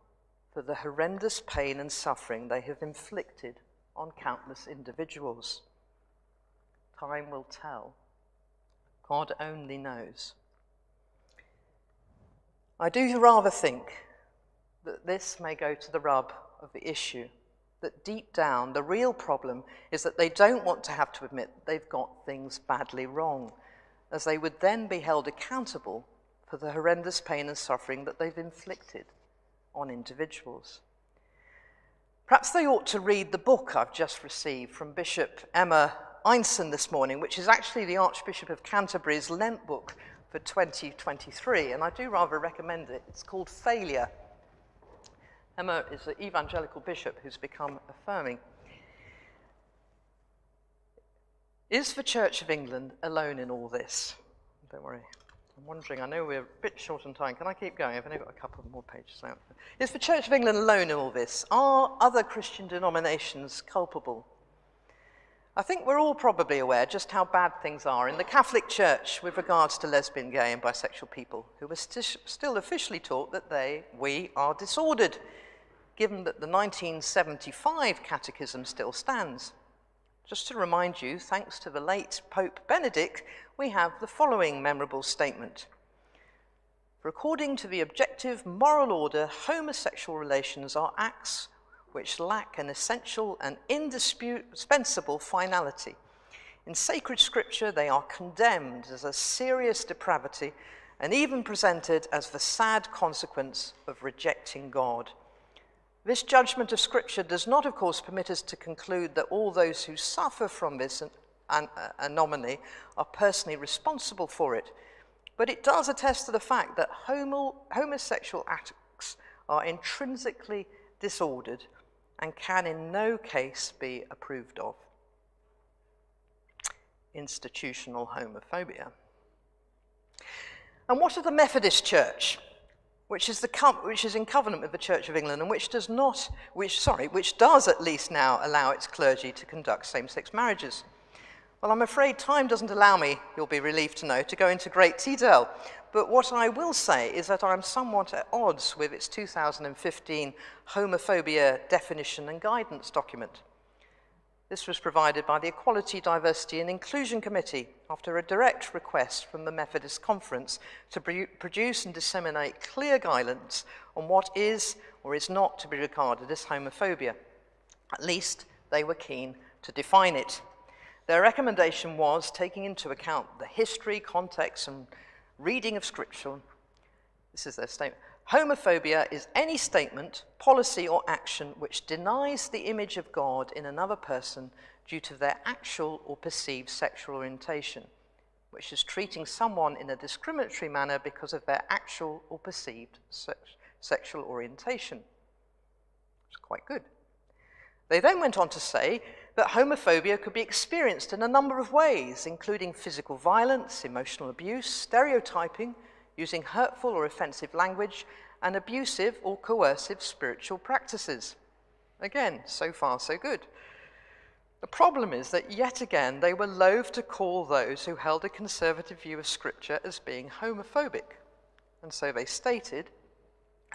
[SPEAKER 2] for the horrendous pain and suffering they have inflicted on countless individuals. Time will tell. God only knows. I do rather think that this may go to the rub of the issue, that deep down the real problem is that they don't want to have to admit that they've got things badly wrong, as they would then be held accountable for the horrendous pain and suffering that they've inflicted on individuals. Perhaps they ought to read the book I've just received from Bishop Emma Einson this morning, which is actually the Archbishop of Canterbury's Lent book for 2023, and I do rather recommend it. It's called Failure. Emma is an evangelical bishop who's become affirming. Is the Church of England alone in all this? Don't worry. I'm wondering, I know we're a bit short on time. Can I keep going? I've only got a couple more pages out. Is the Church of England alone in all this? Are other Christian denominations culpable? I think we're all probably aware just how bad things are in the Catholic Church with regards to lesbian, gay, and bisexual people, who are still officially taught that we are disordered, given that the 1975 Catechism still stands. Just to remind you, thanks to the late Pope Benedict, we have the following memorable statement. For according to the objective moral order, homosexual relations are acts which lack an essential and indispensable finality. In sacred scripture, they are condemned as a serious depravity and even presented as the sad consequence of rejecting God. This judgment of scripture does not, of course, permit us to conclude that all those who suffer from this anomaly are personally responsible for it, but it does attest to the fact that homosexual acts are intrinsically disordered and can in no case be approved of. Institutional homophobia. And what of the Methodist Church, which is in covenant with the Church of England and which does at least now allow its clergy to conduct same-sex marriages? Well, I'm afraid time doesn't allow me, you'll be relieved to know, to go into great detail. But what I will say is that I'm somewhat at odds with its 2015 homophobia definition and guidance document. This was provided by the Equality, Diversity and Inclusion Committee after a direct request from the Methodist Conference to produce and disseminate clear guidance on what is or is not to be regarded as homophobia. At least they were keen to define it. Their recommendation was, taking into account the history, context, and reading of Scripture, this is their statement, homophobia is any statement, policy, or action which denies the image of God in another person due to their actual or perceived sexual orientation, which is treating someone in a discriminatory manner because of their actual or perceived sexual orientation. It's quite good. They then went on to say that homophobia could be experienced in a number of ways, including physical violence, emotional abuse, stereotyping, using hurtful or offensive language, and abusive or coercive spiritual practices. Again, so far so good. The problem is that yet again they were loath to call those who held a conservative view of Scripture as being homophobic. And so they stated,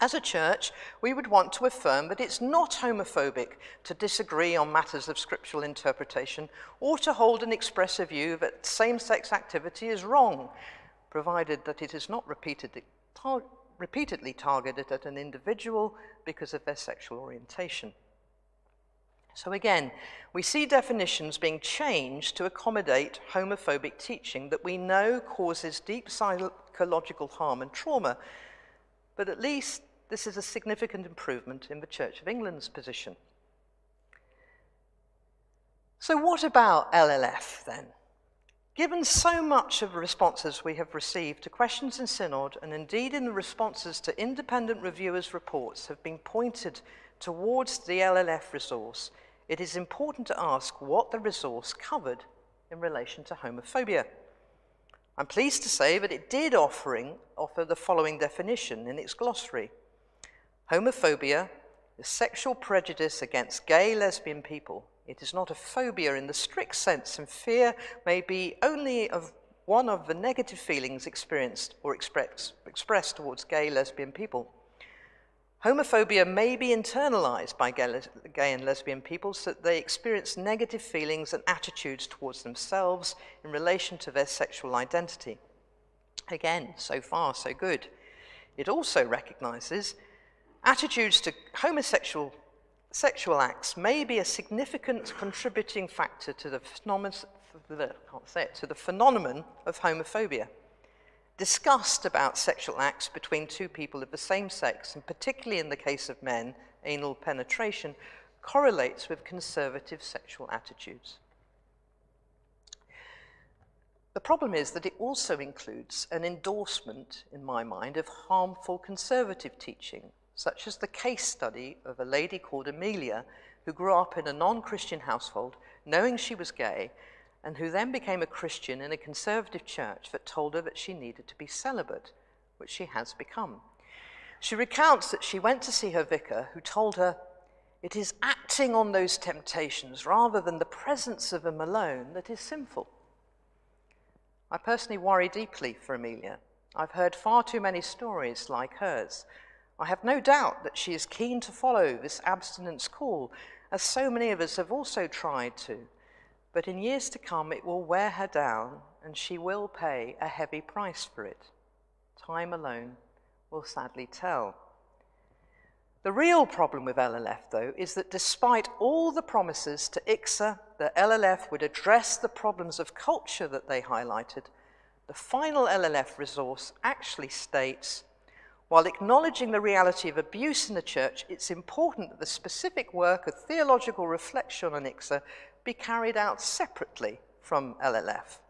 [SPEAKER 2] as a church, we would want to affirm that it's not homophobic to disagree on matters of scriptural interpretation or to hold and express a view that same-sex activity is wrong, provided that it is not repeatedly targeted at an individual because of their sexual orientation. So again, we see definitions being changed to accommodate homophobic teaching that we know causes deep psychological harm and trauma, but at least this is a significant improvement in the Church of England's position. So what about LLF then? Given so much of the responses we have received to questions in Synod, and indeed in the responses to independent reviewers' reports have been pointed towards the LLF resource, it is important to ask what the resource covered in relation to homophobia. I'm pleased to say that it did offer the following definition in its glossary. Homophobia is sexual prejudice against gay, lesbian people. It is not a phobia in the strict sense, and fear may be only of one of the negative feelings experienced or expressed towards gay, lesbian people. Homophobia may be internalized by gay and lesbian people so that they experience negative feelings and attitudes towards themselves in relation to their sexual identity. Again, so far, so good. It also recognizes attitudes to homosexual sexual acts may be a significant contributing factor to the phenomenon of homophobia. Disgust about sexual acts between two people of the same sex, and particularly in the case of men, anal penetration, correlates with conservative sexual attitudes. The problem is that it also includes an endorsement, in my mind, of harmful conservative teaching, such as the case study of a lady called Amelia, who grew up in a non-Christian household, knowing she was gay, and who then became a Christian in a conservative church that told her that she needed to be celibate, which she has become. She recounts that she went to see her vicar, who told her, "It is acting on those temptations rather than the presence of them alone that is sinful." I personally worry deeply for Amelia. I've heard far too many stories like hers. I have no doubt that she is keen to follow this abstinence call, as so many of us have also tried to. But in years to come, it will wear her down, and she will pay a heavy price for it. Time alone will sadly tell. The real problem with LLF, though, is that despite all the promises to ICSA that LLF would address the problems of culture that they highlighted, the final LLF resource actually states, while acknowledging the reality of abuse in the church, it's important that the specific work of theological reflection on ICSA be carried out separately from LLF,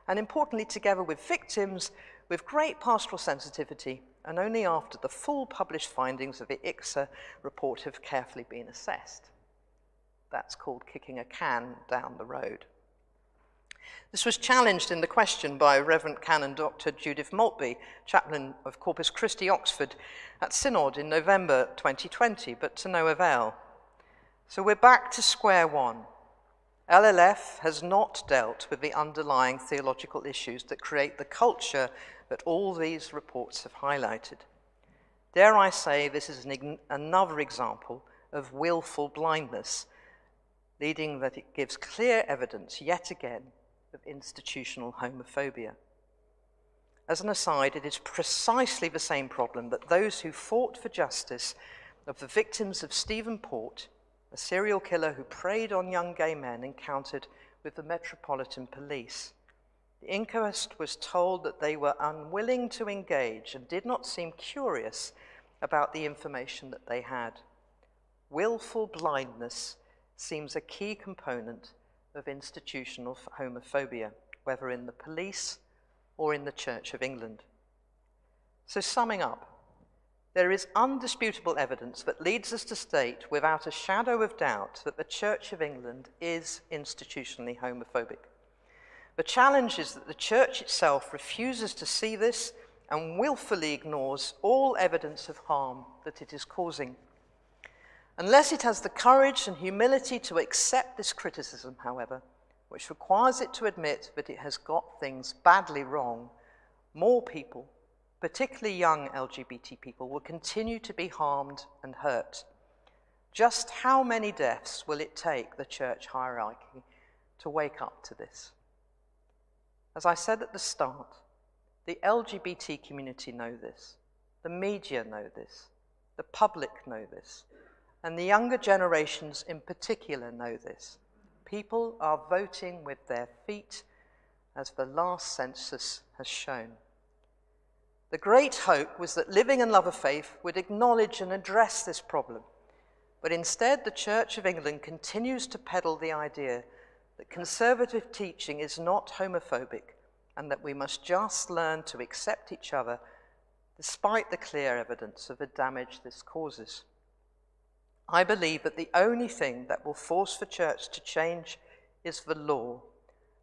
[SPEAKER 2] and importantly together with victims with great pastoral sensitivity, and only after the full published findings of the ICSA report have carefully been assessed. That's called kicking a can down the road. This was challenged in the question by Reverend Canon Dr. Judith Maltby, chaplain of Corpus Christi, Oxford, at Synod in November 2020, but to no avail. So we're back to square one. LLF has not dealt with the underlying theological issues that create the culture that all these reports have highlighted. Dare I say this is another example of willful blindness, leading that it gives clear evidence, yet again, of institutional homophobia. As an aside, it is precisely the same problem that those who fought for justice of the victims of Stephen Port, a serial killer who preyed on young gay men, encountered with the Metropolitan Police. The inquest was told that they were unwilling to engage and did not seem curious about the information that they had. Willful blindness seems a key component of institutional homophobia, whether in the police or in the Church of England. So summing up, there is undisputable evidence that leads us to state without a shadow of doubt that the Church of England is institutionally homophobic. The challenge is that the Church itself refuses to see this and willfully ignores all evidence of harm that it is causing. Unless it has the courage and humility to accept this criticism, however, which requires it to admit that it has got things badly wrong, more people, particularly young LGBT people, will continue to be harmed and hurt. Just how many deaths will it take the church hierarchy to wake up to this? As I said at the start, the LGBT community know this, the media know this, the public know this, and the younger generations in particular know this. People are voting with their feet, as the last census has shown. The great hope was that Living and Love of Faith would acknowledge and address this problem, but instead the Church of England continues to peddle the idea that conservative teaching is not homophobic and that we must just learn to accept each other despite the clear evidence of the damage this causes. I believe that the only thing that will force the Church to change is the law,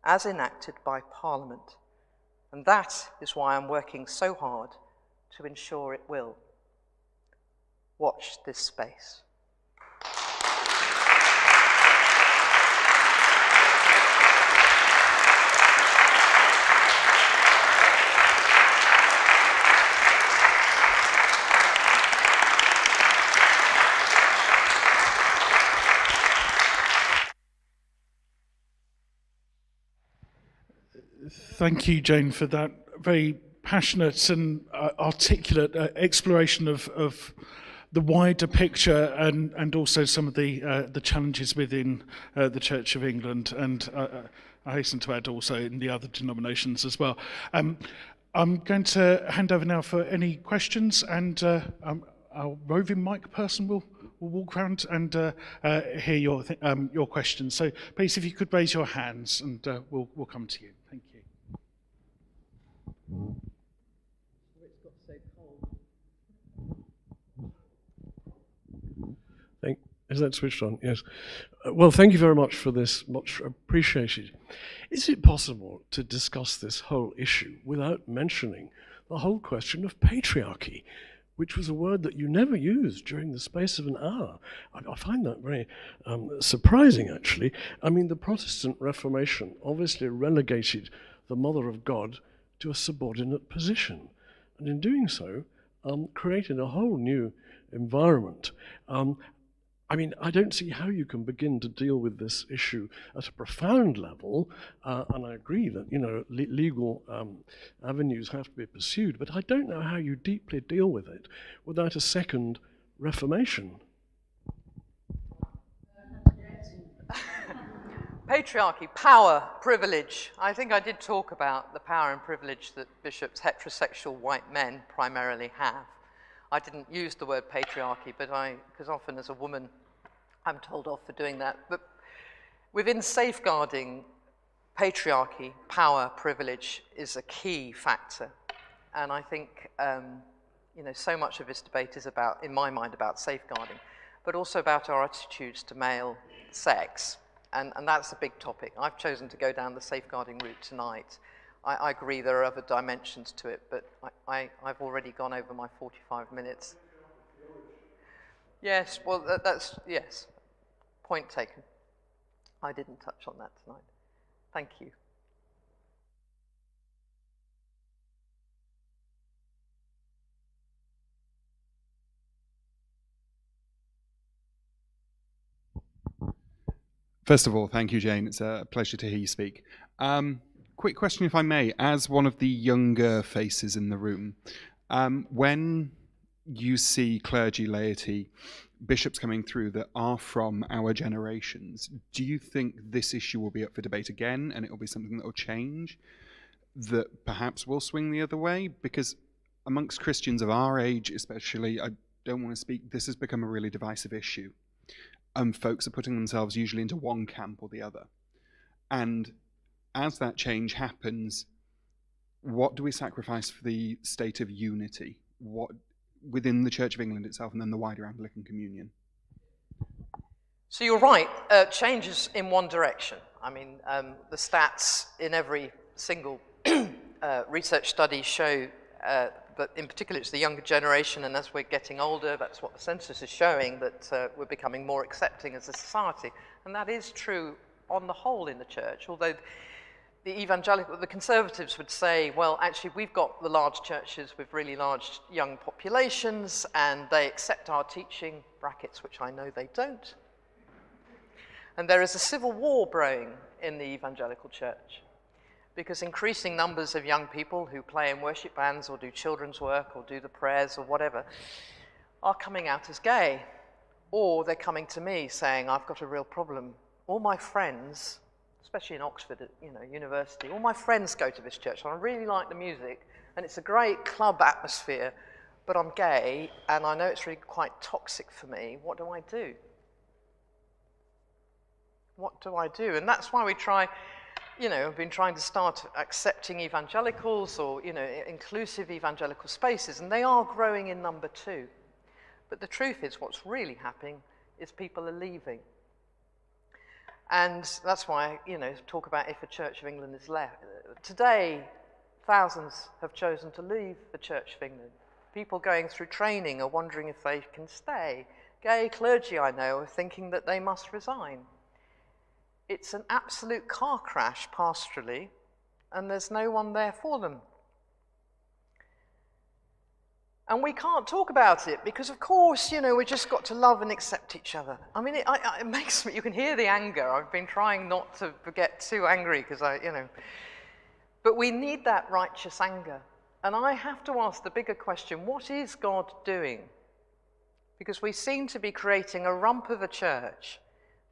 [SPEAKER 2] as enacted by Parliament. And that is why I'm working so hard to ensure it will. Watch this space.
[SPEAKER 1] Thank you, Jayne, for that very passionate and articulate exploration of the wider picture and also some of the challenges within the Church of England, and I hasten to add also in the other denominations as well. I'm going to hand over now for any questions, and our roving mic person will walk around and hear your questions. So please, if you could raise your hands, and we'll come to you. Thank you.
[SPEAKER 3] Is that switched on? Yes. Well, thank you very much for this, much appreciated. Is it possible to discuss this whole issue without mentioning the whole question of patriarchy, which was a word that you never used during the space of an hour? I find that very surprising, actually. I mean, the Protestant Reformation obviously relegated the Mother of God to a subordinate position, and in doing so, created a whole new environment. I mean, I don't see how you can begin to deal with this issue at a profound level, and I agree that, you know, legal avenues have to be pursued, but I don't know how you deeply deal with it without a second Reformation.
[SPEAKER 2] Patriarchy, power, privilege. I think I did talk about the power and privilege that bishops, heterosexual white men, primarily have. I didn't use the word patriarchy, but because often as a woman, I'm told off for doing that. But within safeguarding, patriarchy, power, privilege is a key factor. And I think, you know, so much of this debate is about, in my mind, about safeguarding, but also about our attitudes to male sex. And that's a big topic. I've chosen to go down the safeguarding route tonight. I agree there are other dimensions to it, but I've already gone over my 45 minutes. Yes, well, yes, point taken. I didn't touch on that tonight. Thank you.
[SPEAKER 4] First of all, thank you, Jayne. It's a pleasure to hear you speak. Quick question, if I may. As one of the younger faces in the room, when you see clergy, laity, bishops coming through that are from our generations, do you think this issue will be up for debate again and it will be something that will change, that perhaps will swing the other way? Because amongst Christians of our age especially, I don't want to speak, this has become a really divisive issue. Folks are putting themselves usually into one camp or the other. And as that change happens, what do we sacrifice for the state of unity? What within the Church of England itself, and then the wider Anglican Communion?
[SPEAKER 2] So you're right, change is in one direction. I mean, the stats in every single research study show but in particular it's the younger generation, and as we're getting older, that's what the census is showing, that we're becoming more accepting as a society. And that is true on the whole in the church, although the conservatives would say, well, actually we've got the large churches with really large young populations and they accept our teaching, brackets, which I know they don't. And there is a civil war brewing in the evangelical church, because increasing numbers of young people who play in worship bands or do children's work or do the prayers or whatever are coming out as gay. Or they're coming to me saying, I've got a real problem. All my friends, especially in Oxford, university, all my friends go to this church and I really like the music and it's a great club atmosphere, but I'm gay and I know it's really quite toxic for me. What do I do? What do I do? And that's why we try, I've been trying to start accepting evangelicals or, inclusive evangelical spaces, and they are growing in number too. But the truth is, what's really happening is people are leaving. And that's why, talk about if a Church of England is left. Today, thousands have chosen to leave the Church of England. People going through training are wondering if they can stay. Gay clergy, I know, are thinking that they must resign. It's an absolute car crash pastorally, and there's no one there for them. And we can't talk about it because, of course, we just got to love and accept each other. I mean, it makes me, you can hear the anger. I've been trying not to get too angry because but we need that righteous anger. And I have to ask the bigger question, what is God doing? Because we seem to be creating a rump of a church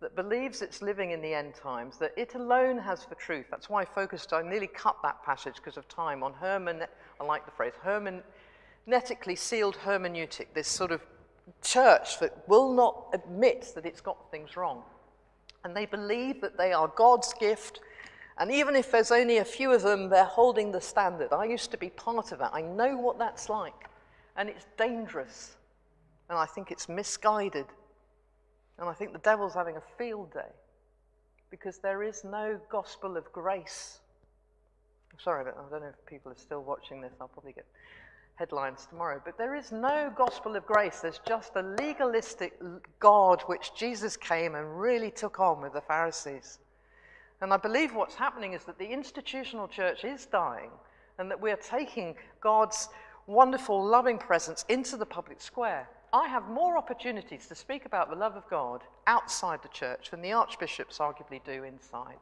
[SPEAKER 2] that believes it's living in the end times, that it alone has the truth. That's why I nearly cut that passage because of time, on I like the phrase, hermeneutically sealed hermeneutic, this sort of church that will not admit that it's got things wrong. And they believe that they are God's gift, and even if there's only a few of them, they're holding the standard. I used to be part of that. I know what that's like, and it's dangerous, and I think it's misguided. And I think the devil's having a field day because there is no gospel of grace. I'm sorry, but I don't know if people are still watching this. I'll probably get headlines tomorrow. But there is no gospel of grace. There's just a legalistic God which Jesus came and really took on with the Pharisees. And I believe what's happening is that the institutional church is dying and that we're taking God's wonderful, loving presence into the public square. I have more opportunities to speak about the love of God outside the church than the archbishops arguably do inside.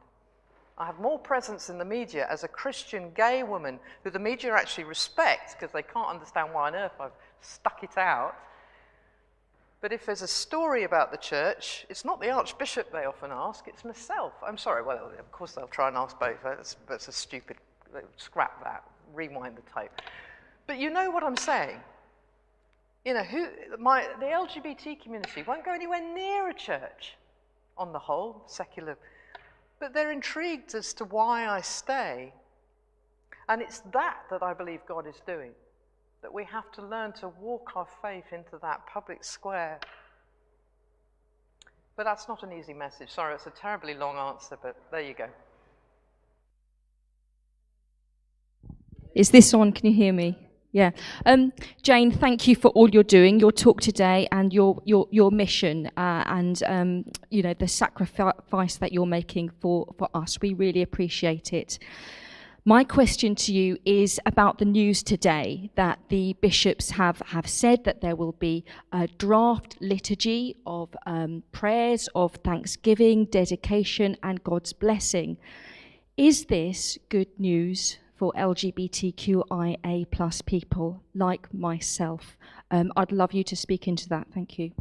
[SPEAKER 2] I have more presence in the media as a Christian gay woman who the media actually respects because they can't understand why on earth I've stuck it out. But if there's a story about the church, it's not the archbishop they often ask, it's myself. I'm sorry, well, of course they'll try and ask both. That's a stupid, scrap that, rewind the tape. But you know what I'm saying. The LGBT community won't go anywhere near a church, on the whole, secular. But they're intrigued as to why I stay. And it's that I believe God is doing, that we have to learn to walk our faith into that public square. But that's not an easy message. Sorry, it's a terribly long answer, but there you go.
[SPEAKER 5] Is this on? Can you hear me? Yeah. Jayne, thank you for all you're doing, your talk today and your mission and the sacrifice that you're making for us. We really appreciate it. My question to you is about the news today that the bishops have said that there will be a draft liturgy of prayers of thanksgiving, dedication and God's blessing. Is this good news for LGBTQIA plus people like myself? I'd love you to speak into that. Thank you.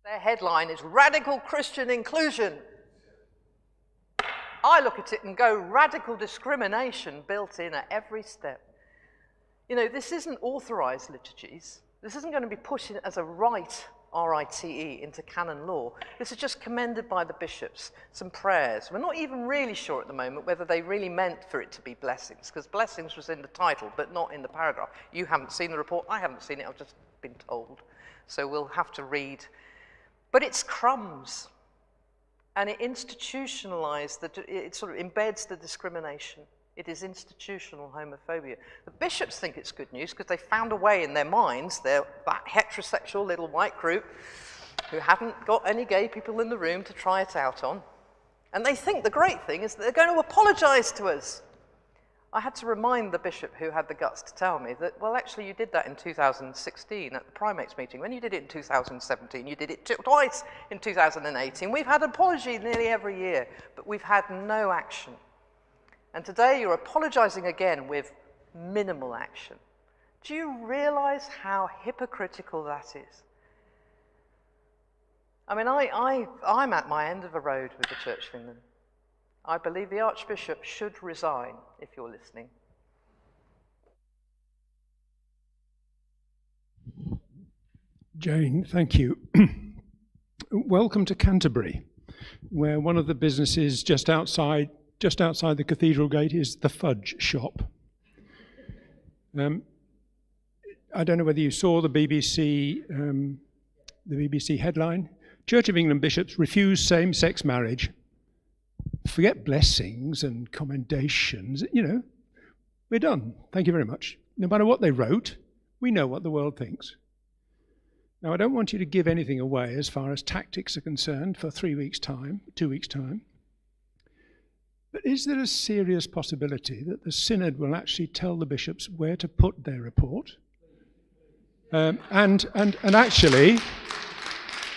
[SPEAKER 2] Their headline is Radical Christian Inclusion. I look at it and go, radical discrimination built in at every step. This isn't authorised liturgies. This isn't going to be put in as a rite R-I-T-E, into canon law. This is just commended by the bishops, some prayers. We're not even really sure at the moment whether they really meant for it to be blessings, because blessings was in the title, but not in the paragraph. You haven't seen the report, I haven't seen it, I've just been told. So we'll have to read. But it's crumbs. And it institutionalized, it sort of embeds the discrimination. It is institutional homophobia. The bishops think it's good news because they found a way in their minds, they're that heterosexual little white group who haven't got any gay people in the room to try it out on. And they think the great thing is that they're going to apologize to us. I had to remind the bishop who had the guts to tell me that, well, actually, you did that in 2016 at the primates meeting. When you did it in 2017, you did it twice in 2018. We've had an apology nearly every year, but we've had no action. And today you're apologizing again with minimal action. Do you realize how hypocritical that is? I mean, I'm at my end of the road with the Church of England. I believe the Archbishop should resign, if you're listening.
[SPEAKER 6] Jayne, thank you. Welcome to Canterbury, where one of the businesses just outside the cathedral gate is the fudge shop. I don't know whether you saw the BBC headline. Church of England bishops refuse same-sex marriage. Forget blessings and commendations, we're done. Thank you very much. No matter what they wrote, we know what the world thinks. Now, I don't want you to give anything away as far as tactics are concerned for 2 weeks' time. But is there a serious possibility that the synod will actually tell the bishops where to put their report? And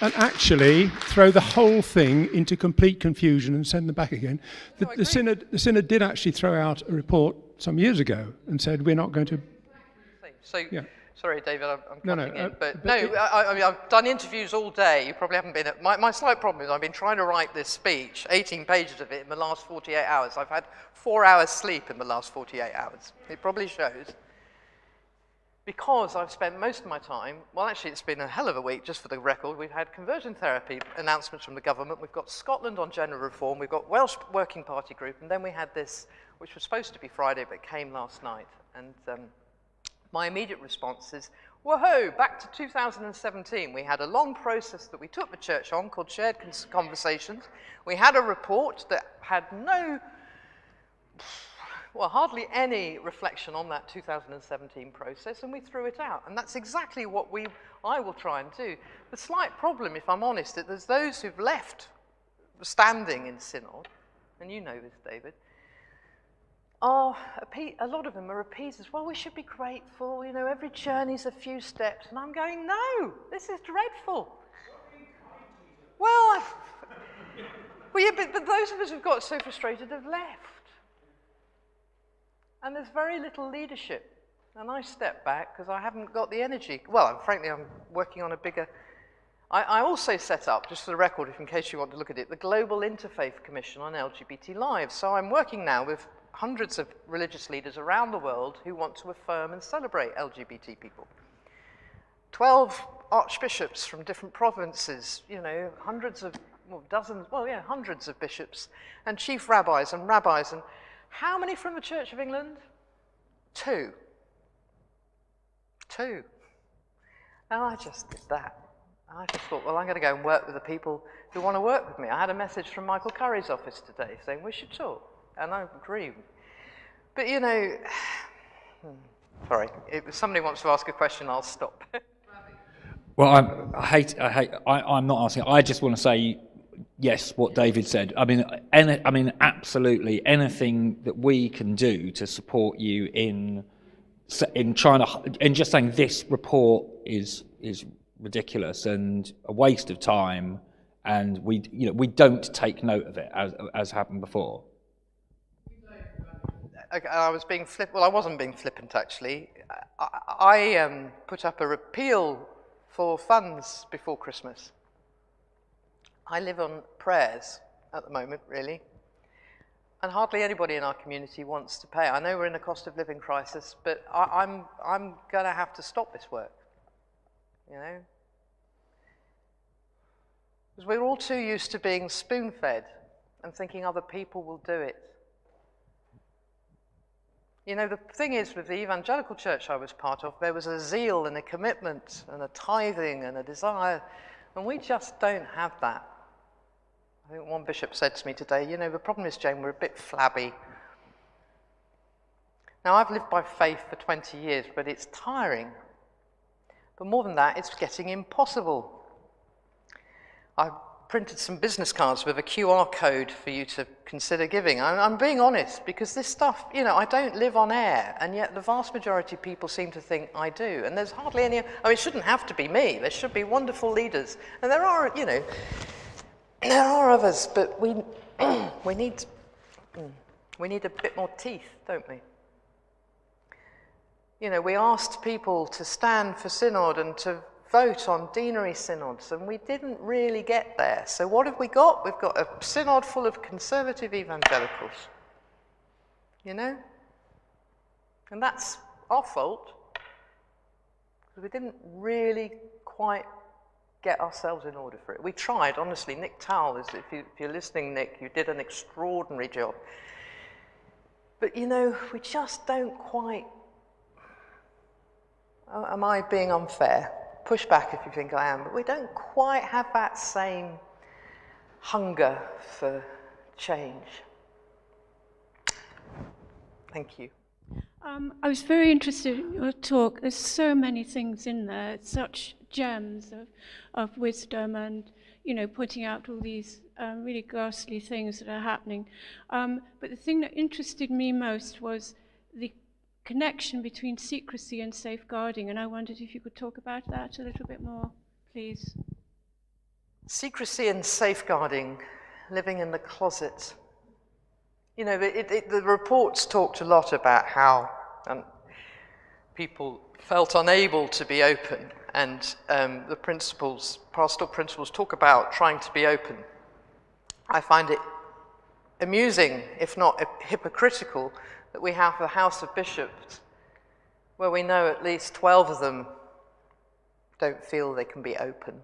[SPEAKER 6] actually throw the whole thing into complete confusion and send them back again. The synod did actually throw out a report some years ago and said we're not going to.
[SPEAKER 2] So,
[SPEAKER 6] yeah.
[SPEAKER 2] Sorry, David, I'm cutting in. I mean, I've done interviews all day. You probably haven't been. My slight problem is I've been trying to write this speech, 18 pages of it, in the last 48 hours. I've had 4 hours sleep in the last 48 hours. It probably shows. Because I've spent most of my time, well, actually, it's been a hell of a week, just for the record. We've had conversion therapy announcements from the government. We've got Scotland on gender reform. We've got Welsh Working Party group. And then we had this, which was supposed to be Friday, but came last night. And my immediate response is, whoa, back to 2017. We had a long process that we took the church on called Shared Conversations. We had a report that had hardly any reflection on that 2017 process, and we threw it out. And that's exactly what I will try and do. The slight problem, if I'm honest, is there's those who've left standing in synod, and you know this, David, a lot of them are appeasers. Well, we should be grateful, every journey's a few steps. And I'm going, no, this is dreadful. Well, but those of us who've got so frustrated have left. And there's very little leadership. And I step back because I haven't got the energy. Well, frankly, I'm working on a bigger... I also set up, just for the record, in case you want to look at it, the Global Interfaith Commission on LGBT Lives. So I'm working now with hundreds of religious leaders around the world who want to affirm and celebrate LGBT people. 12 archbishops from different provinces, hundreds of bishops, and chief rabbis. And how many from the Church of England? 2. And I just did that. I just thought, well, I'm going to go and work with the people who want to work with me. I had a message from Michael Curry's office today saying we should talk, and I agree. But sorry, if somebody wants to ask a question, I'll stop.
[SPEAKER 7] Well, I'm not asking. I just want to say yes, what David said. I mean, absolutely anything that we can do to support you in trying to, in just saying this report is ridiculous and a waste of time, and we don't take note of it as happened before.
[SPEAKER 2] Okay, I was being well, I wasn't being flippant actually. I put up a appeal for funds before Christmas. I live on prayers at the moment, really, and hardly anybody in our community wants to pay. I know we're in a cost of living crisis, but I'm going to have to stop this work. Because we're all too used to being spoon-fed and thinking other people will do it. You know, the thing is, with the evangelical church I was part of, there was a zeal and a commitment and a tithing and a desire, and we just don't have that. I think one bishop said to me today, you know, the problem is, Jayne, we're a bit flabby. Now, I've lived by faith for 20 years, but it's tiring. But more than that, it's getting impossible. I printed some business cards with a QR code for you to consider giving. I'm being honest, because this stuff, you know, I don't live on air, and yet the vast majority of people seem to think I do. And there's hardly any, I mean, it shouldn't have to be me. There should be wonderful leaders. And there are, you know, there are others, but we need a bit more teeth, don't we? You know, we asked people to stand for synod and to vote on deanery synods, and we didn't really get there. So what have we got? We've got a synod full of conservative evangelicals, you know? And that's our fault, because we didn't really quite get ourselves in order for it. We tried, honestly. Nick Towell, if you're listening, Nick, you did an extraordinary job. But, you know, we just don't quite... Am I being unfair? Push back if you think I am, but we don't quite have that same hunger for change. Thank you.
[SPEAKER 8] I was very interested in your talk. There's so many things in there, such gems of wisdom, and, you know, pointing out all these really ghastly things that are happening. But the thing that interested me most was the connection between secrecy and safeguarding, and I wondered if you could talk about that a little bit more, please.
[SPEAKER 2] Secrecy and safeguarding, living in the closet. You know, the reports talked a lot about how people felt unable to be open, and the principles, pastoral principles, talk about trying to be open. I find it amusing, if not hypocritical, that we have a House of Bishops where we know at least 12 of them don't feel they can be open.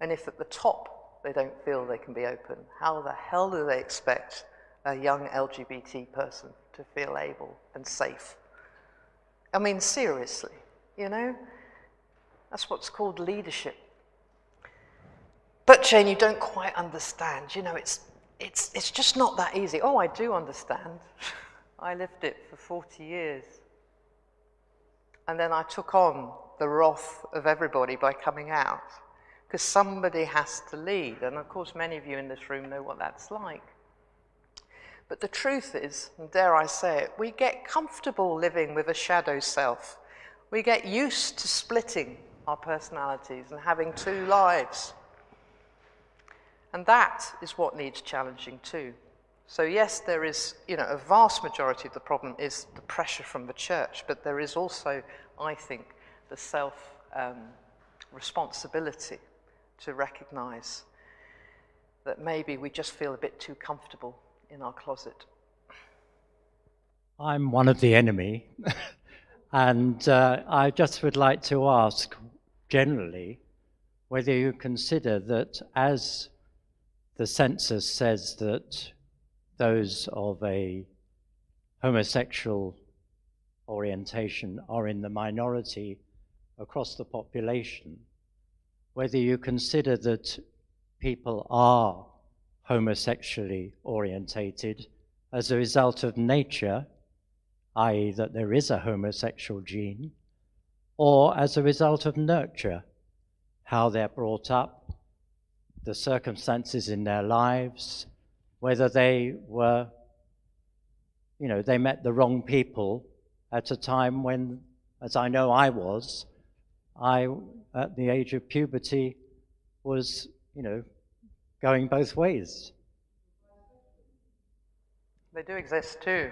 [SPEAKER 2] And if at the top they don't feel they can be open, how the hell do they expect a young LGBT person to feel able and safe? I mean, seriously, you know? That's what's called leadership. But Jayne, you don't quite understand. You know, it's just not that easy. Oh, I do understand. I lived it for 40 years. And then I took on the wrath of everybody by coming out, because somebody has to lead. And of course, many of you in this room know what that's like. But the truth is, and dare I say it, we get comfortable living with a shadow self. We get used to splitting our personalities and having two lives. And that is what needs challenging too. So yes, there is, you know, a vast majority of the problem is the pressure from the church, but there is also, I think, the self-responsibility to recognize that maybe we just feel a bit too comfortable in our closet.
[SPEAKER 9] I'm one of the enemy, and I just would like to ask generally whether you consider that, as the census says that those of a homosexual orientation are in the minority across the population, whether you consider that people are homosexually orientated as a result of nature, i.e. that there is a homosexual gene, or as a result of nurture, how they're brought up, the circumstances in their lives, whether they were, you know, they met the wrong people at a time when, as I know I was, at the age of puberty, was, you know, going both ways.
[SPEAKER 2] They do exist too.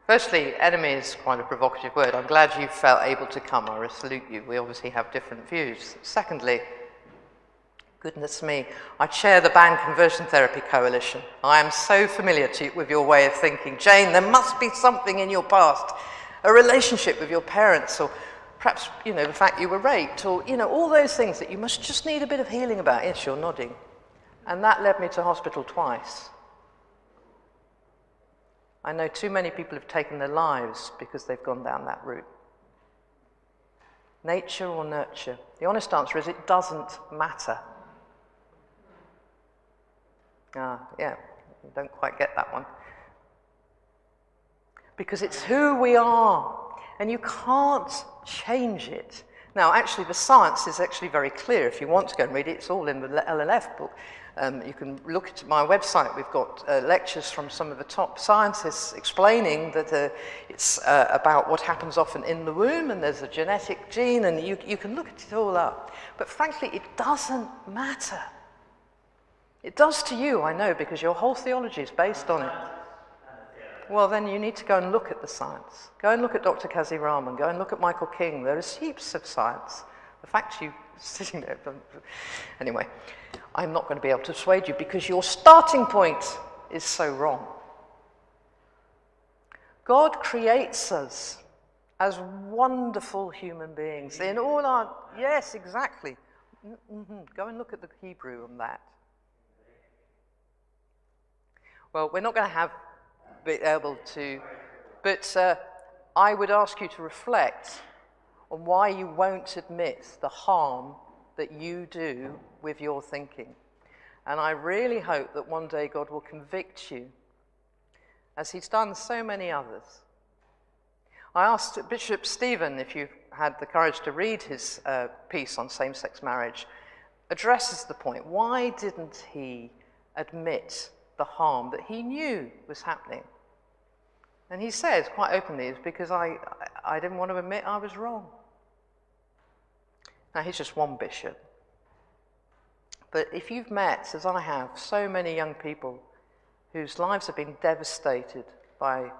[SPEAKER 2] Firstly, enemy is quite a provocative word. I'm glad you felt able to come. I salute you. We obviously have different views. Secondly, goodness me, I chair the Banned Conversion Therapy Coalition. I am so familiar with your way of thinking. Jayne, there must be something in your past, a relationship with your parents, or Perhaps, the fact you were raped, or, all those things that you must just need a bit of healing about. Yes, you're nodding. And that led me to hospital twice. I know too many people have taken their lives because they've gone down that route. Nature or nurture? The honest answer is it doesn't matter. Yeah, you don't quite get that one. Because it's who we are, and you can't change it. Now, actually, the science is actually very clear. If you want to go and read it, it's all in the LLF book. You can look at my website. We've got lectures from some of the top scientists explaining that it's about what happens often in the womb, and there's a genetic gene, and you can look at it all up. But frankly, it doesn't matter. It does to you, I know, because your whole theology is based on it. Well, then you need to go and look at the science. Go and look at Dr. Kazi Rahman. Go and look at Michael King. There is heaps of science. The fact you sitting there... Anyway, I'm not going to be able to persuade you because your starting point is so wrong. God creates us as wonderful human beings in all our... Yes, exactly. Go and look at the Hebrew on that. Well, we're not going to be able to, but I would ask you to reflect on why you won't admit the harm that you do with your thinking. And I really hope that one day God will convict you, as he's done so many others. I asked Bishop Stephen, if you've had the courage to read his piece on same-sex marriage, addresses the point, why didn't he admit the harm that he knew was happening? And he says quite openly, it's because I didn't want to admit I was wrong. Now, he's just one bishop. But if you've met, as I have, so many young people whose lives have been devastated by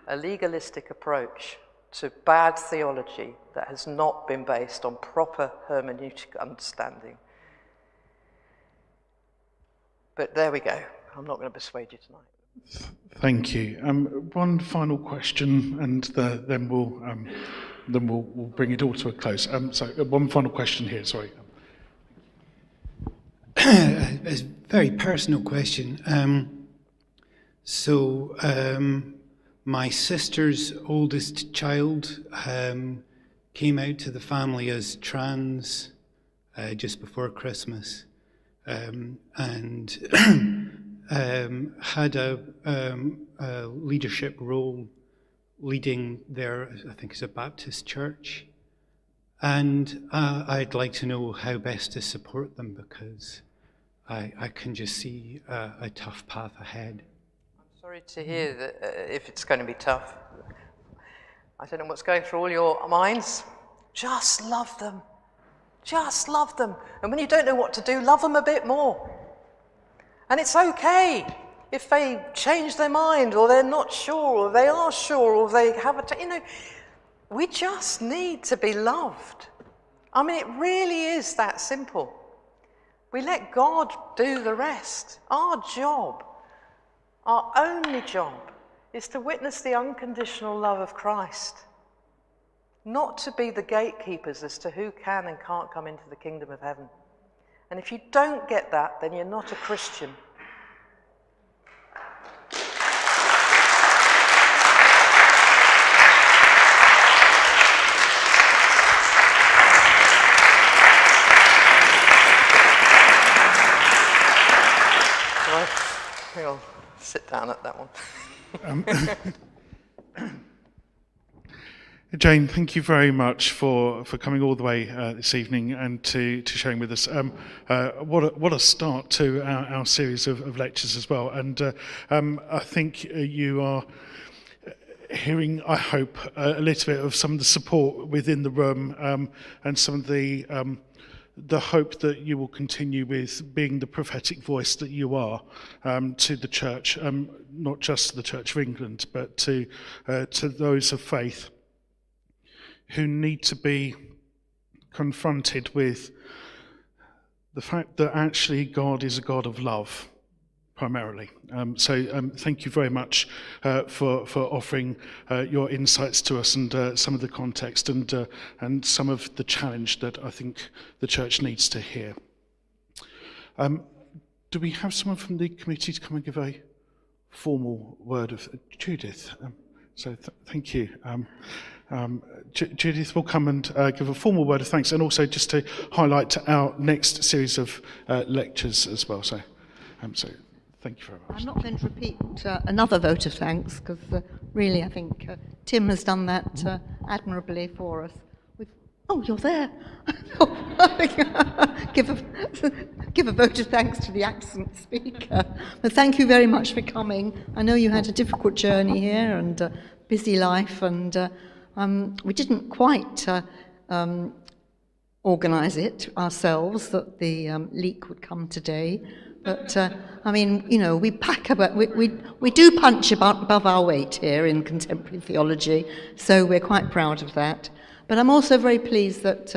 [SPEAKER 2] a legalistic approach to bad theology that has not been based on proper hermeneutic understanding. But there we go. I'm not going to persuade you tonight.
[SPEAKER 1] Thank you. One final question, and then we'll bring it all to a close. So one final question here. Sorry.
[SPEAKER 10] A very personal question. My sister's oldest child came out to the family as trans just before Christmas, and had a leadership role leading their, I think it's a Baptist church. And I'd like to know how best to support them, because I can just see a tough path ahead.
[SPEAKER 2] I'm sorry to hear that if it's going to be tough. I don't know what's going through all your minds. Just love them. Just love them. And when you don't know what to do, love them a bit more. And it's okay if they change their mind, or they're not sure, or they are sure, or they have we just need to be loved. I mean, it really is that simple. We let God do the rest. Our job, our only job, is to witness the unconditional love of Christ, not to be the gatekeepers as to who can and can't come into the kingdom of heaven. And if you don't get that, then you're not a Christian. I think I'll sit down at that one.
[SPEAKER 1] Jayne, thank you very much for coming all the way this evening and to sharing with us. What a start to our series of lectures as well. And I think you are hearing, I hope, a little bit of some of the support within the room and some of the hope that you will continue with being the prophetic voice that you are to the church, not just to the Church of England, but to those of faith who need to be confronted with the fact that actually God is a God of love, primarily. Thank you very much for offering your insights to us and some of the context and some of the challenge that I think the church needs to hear. Do we have someone from the committee to come and give a formal word of Judith? Thank you. Judith will come and give a formal word of thanks, and also just to highlight our next series of lectures as well. So thank you very much.
[SPEAKER 11] I'm not going to repeat another vote of thanks, because really I think Tim has done that admirably for us. Oh, you're there. Give a vote of thanks to the absent speaker. But thank you very much for coming. I know you had a difficult journey here and a busy life, and we didn't quite organise it ourselves that the leak would come today. But I mean, you know, we do punch above our weight here in contemporary theology, so we're quite proud of that. But I'm also very pleased that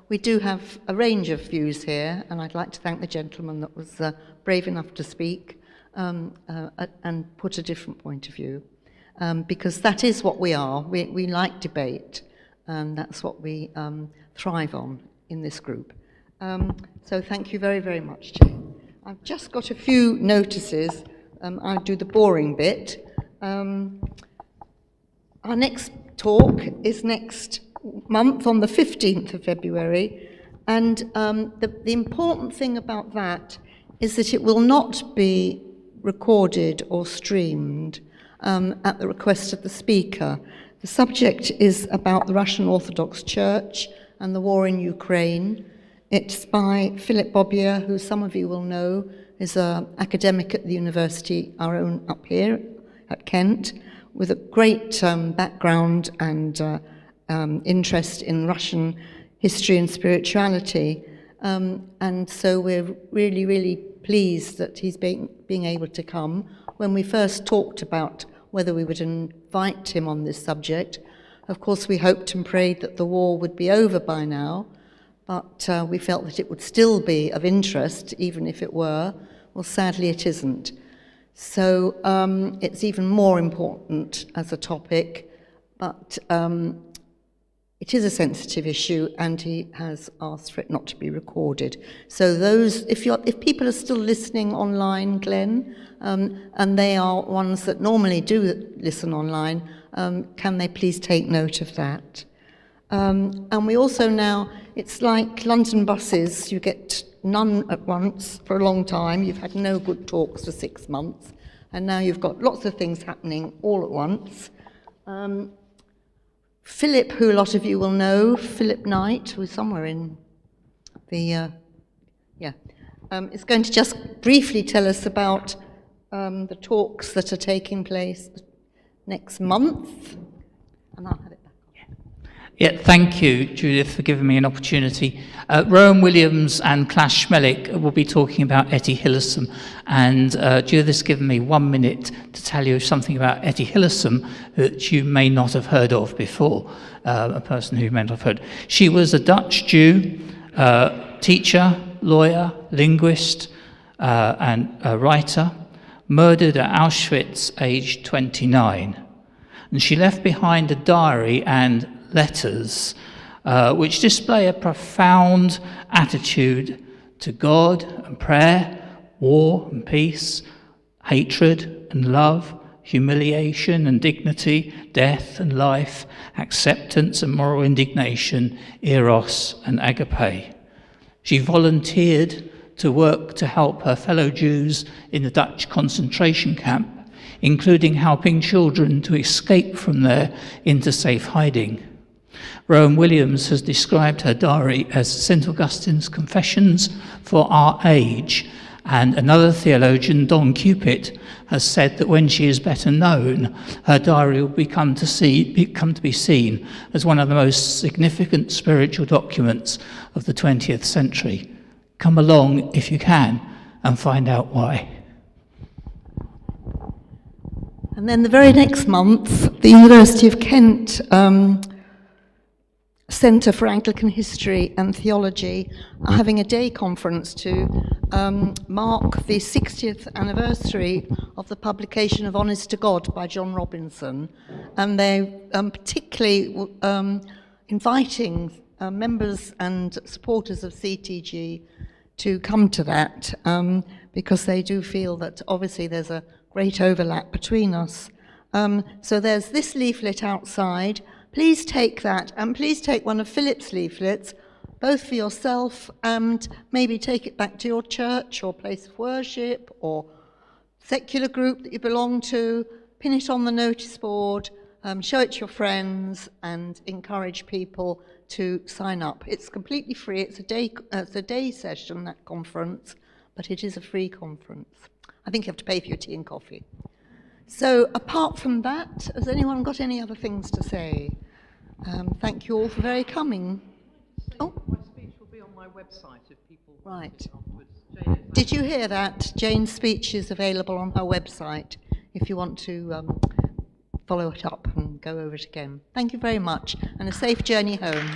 [SPEAKER 11] we do have a range of views here, and I'd like to thank the gentleman that was brave enough to speak and put a different point of view, because that is what we are. We like debate, and that's what we thrive on in this group. So thank you very, very much, Jayne. I've just got a few notices. I'll do the boring bit. Our next talk is next month on the 15th of February, and the important thing about that is that it will not be recorded or streamed at the request of the speaker. The subject is about the Russian Orthodox Church and the war in Ukraine. It's by Philip Bobier, who some of you will know is an academic at the university, our own up here at Kent, with a great background and interest in Russian history and spirituality. And so we're really, really pleased that he's being able to come. When we first talked about whether we would invite him on this subject, of course we hoped and prayed that the war would be over by now, but we felt that it would still be of interest, even if it were. Well, sadly it isn't. So it's even more important as a topic, but it is a sensitive issue, and he has asked for it not to be recorded. So if people are still listening online, Glenn, and they are ones that normally do listen online, can they please take note of that? And we also now, it's like London buses, you get none at once for a long time. You've had no good talks for 6 months, and now you've got lots of things happening all at once. Philip, who a lot of you will know, Philip Knight, who's somewhere in the, is going to just briefly tell us about the talks that are taking place next month, and I'll have it back.
[SPEAKER 12] Yeah, thank you, Judith, for giving me an opportunity. Rowan Williams and Clash Schmelik will be talking about Etty Hillesum, and Judith has given me 1 minute to tell you something about Etty Hillesum that you may not have heard of before, a person who you may not have heard. She was a Dutch Jew, teacher, lawyer, linguist, and a writer, murdered at Auschwitz, aged 29. And she left behind a diary and letters which display a profound attitude to God and prayer, war and peace, hatred and love, humiliation and dignity, death and life, acceptance and moral indignation, eros and agape. She volunteered to work to help her fellow Jews in the Dutch concentration camp, including helping children to escape from there into safe hiding. Rowan Williams has described her diary as St. Augustine's Confessions for Our Age, and another theologian, Don Cupid, has said that when she is better known, her diary will come to be seen as one of the most significant spiritual documents of the 20th century. Come along, if you can, and find out why.
[SPEAKER 11] And then the very next month, the University of Kent Centre for Anglican History and Theology are having a day conference to mark the 60th anniversary of the publication of Honest to God by John Robinson, and they're particularly inviting members and supporters of CTG to come to that, because they do feel that obviously there's a great overlap between us. So there's this leaflet outside. Please take that, and please take one of Philip's leaflets, both for yourself and maybe take it back to your church or place of worship or secular group that you belong to, pin it on the notice board, show it to your friends, and encourage people to sign up. It's completely free. It's a day session, that conference, but it is a free conference. I think you have to pay for your tea and coffee. So apart from that, has anyone got any other things to say? Thank you all for very coming. Oh,
[SPEAKER 2] my speech will be on my website if people
[SPEAKER 11] right.
[SPEAKER 2] Jayne
[SPEAKER 11] Did you hear that? Jayne's speech is available on her website if you want to follow it up and go over it again. Thank you very much, and a safe journey home.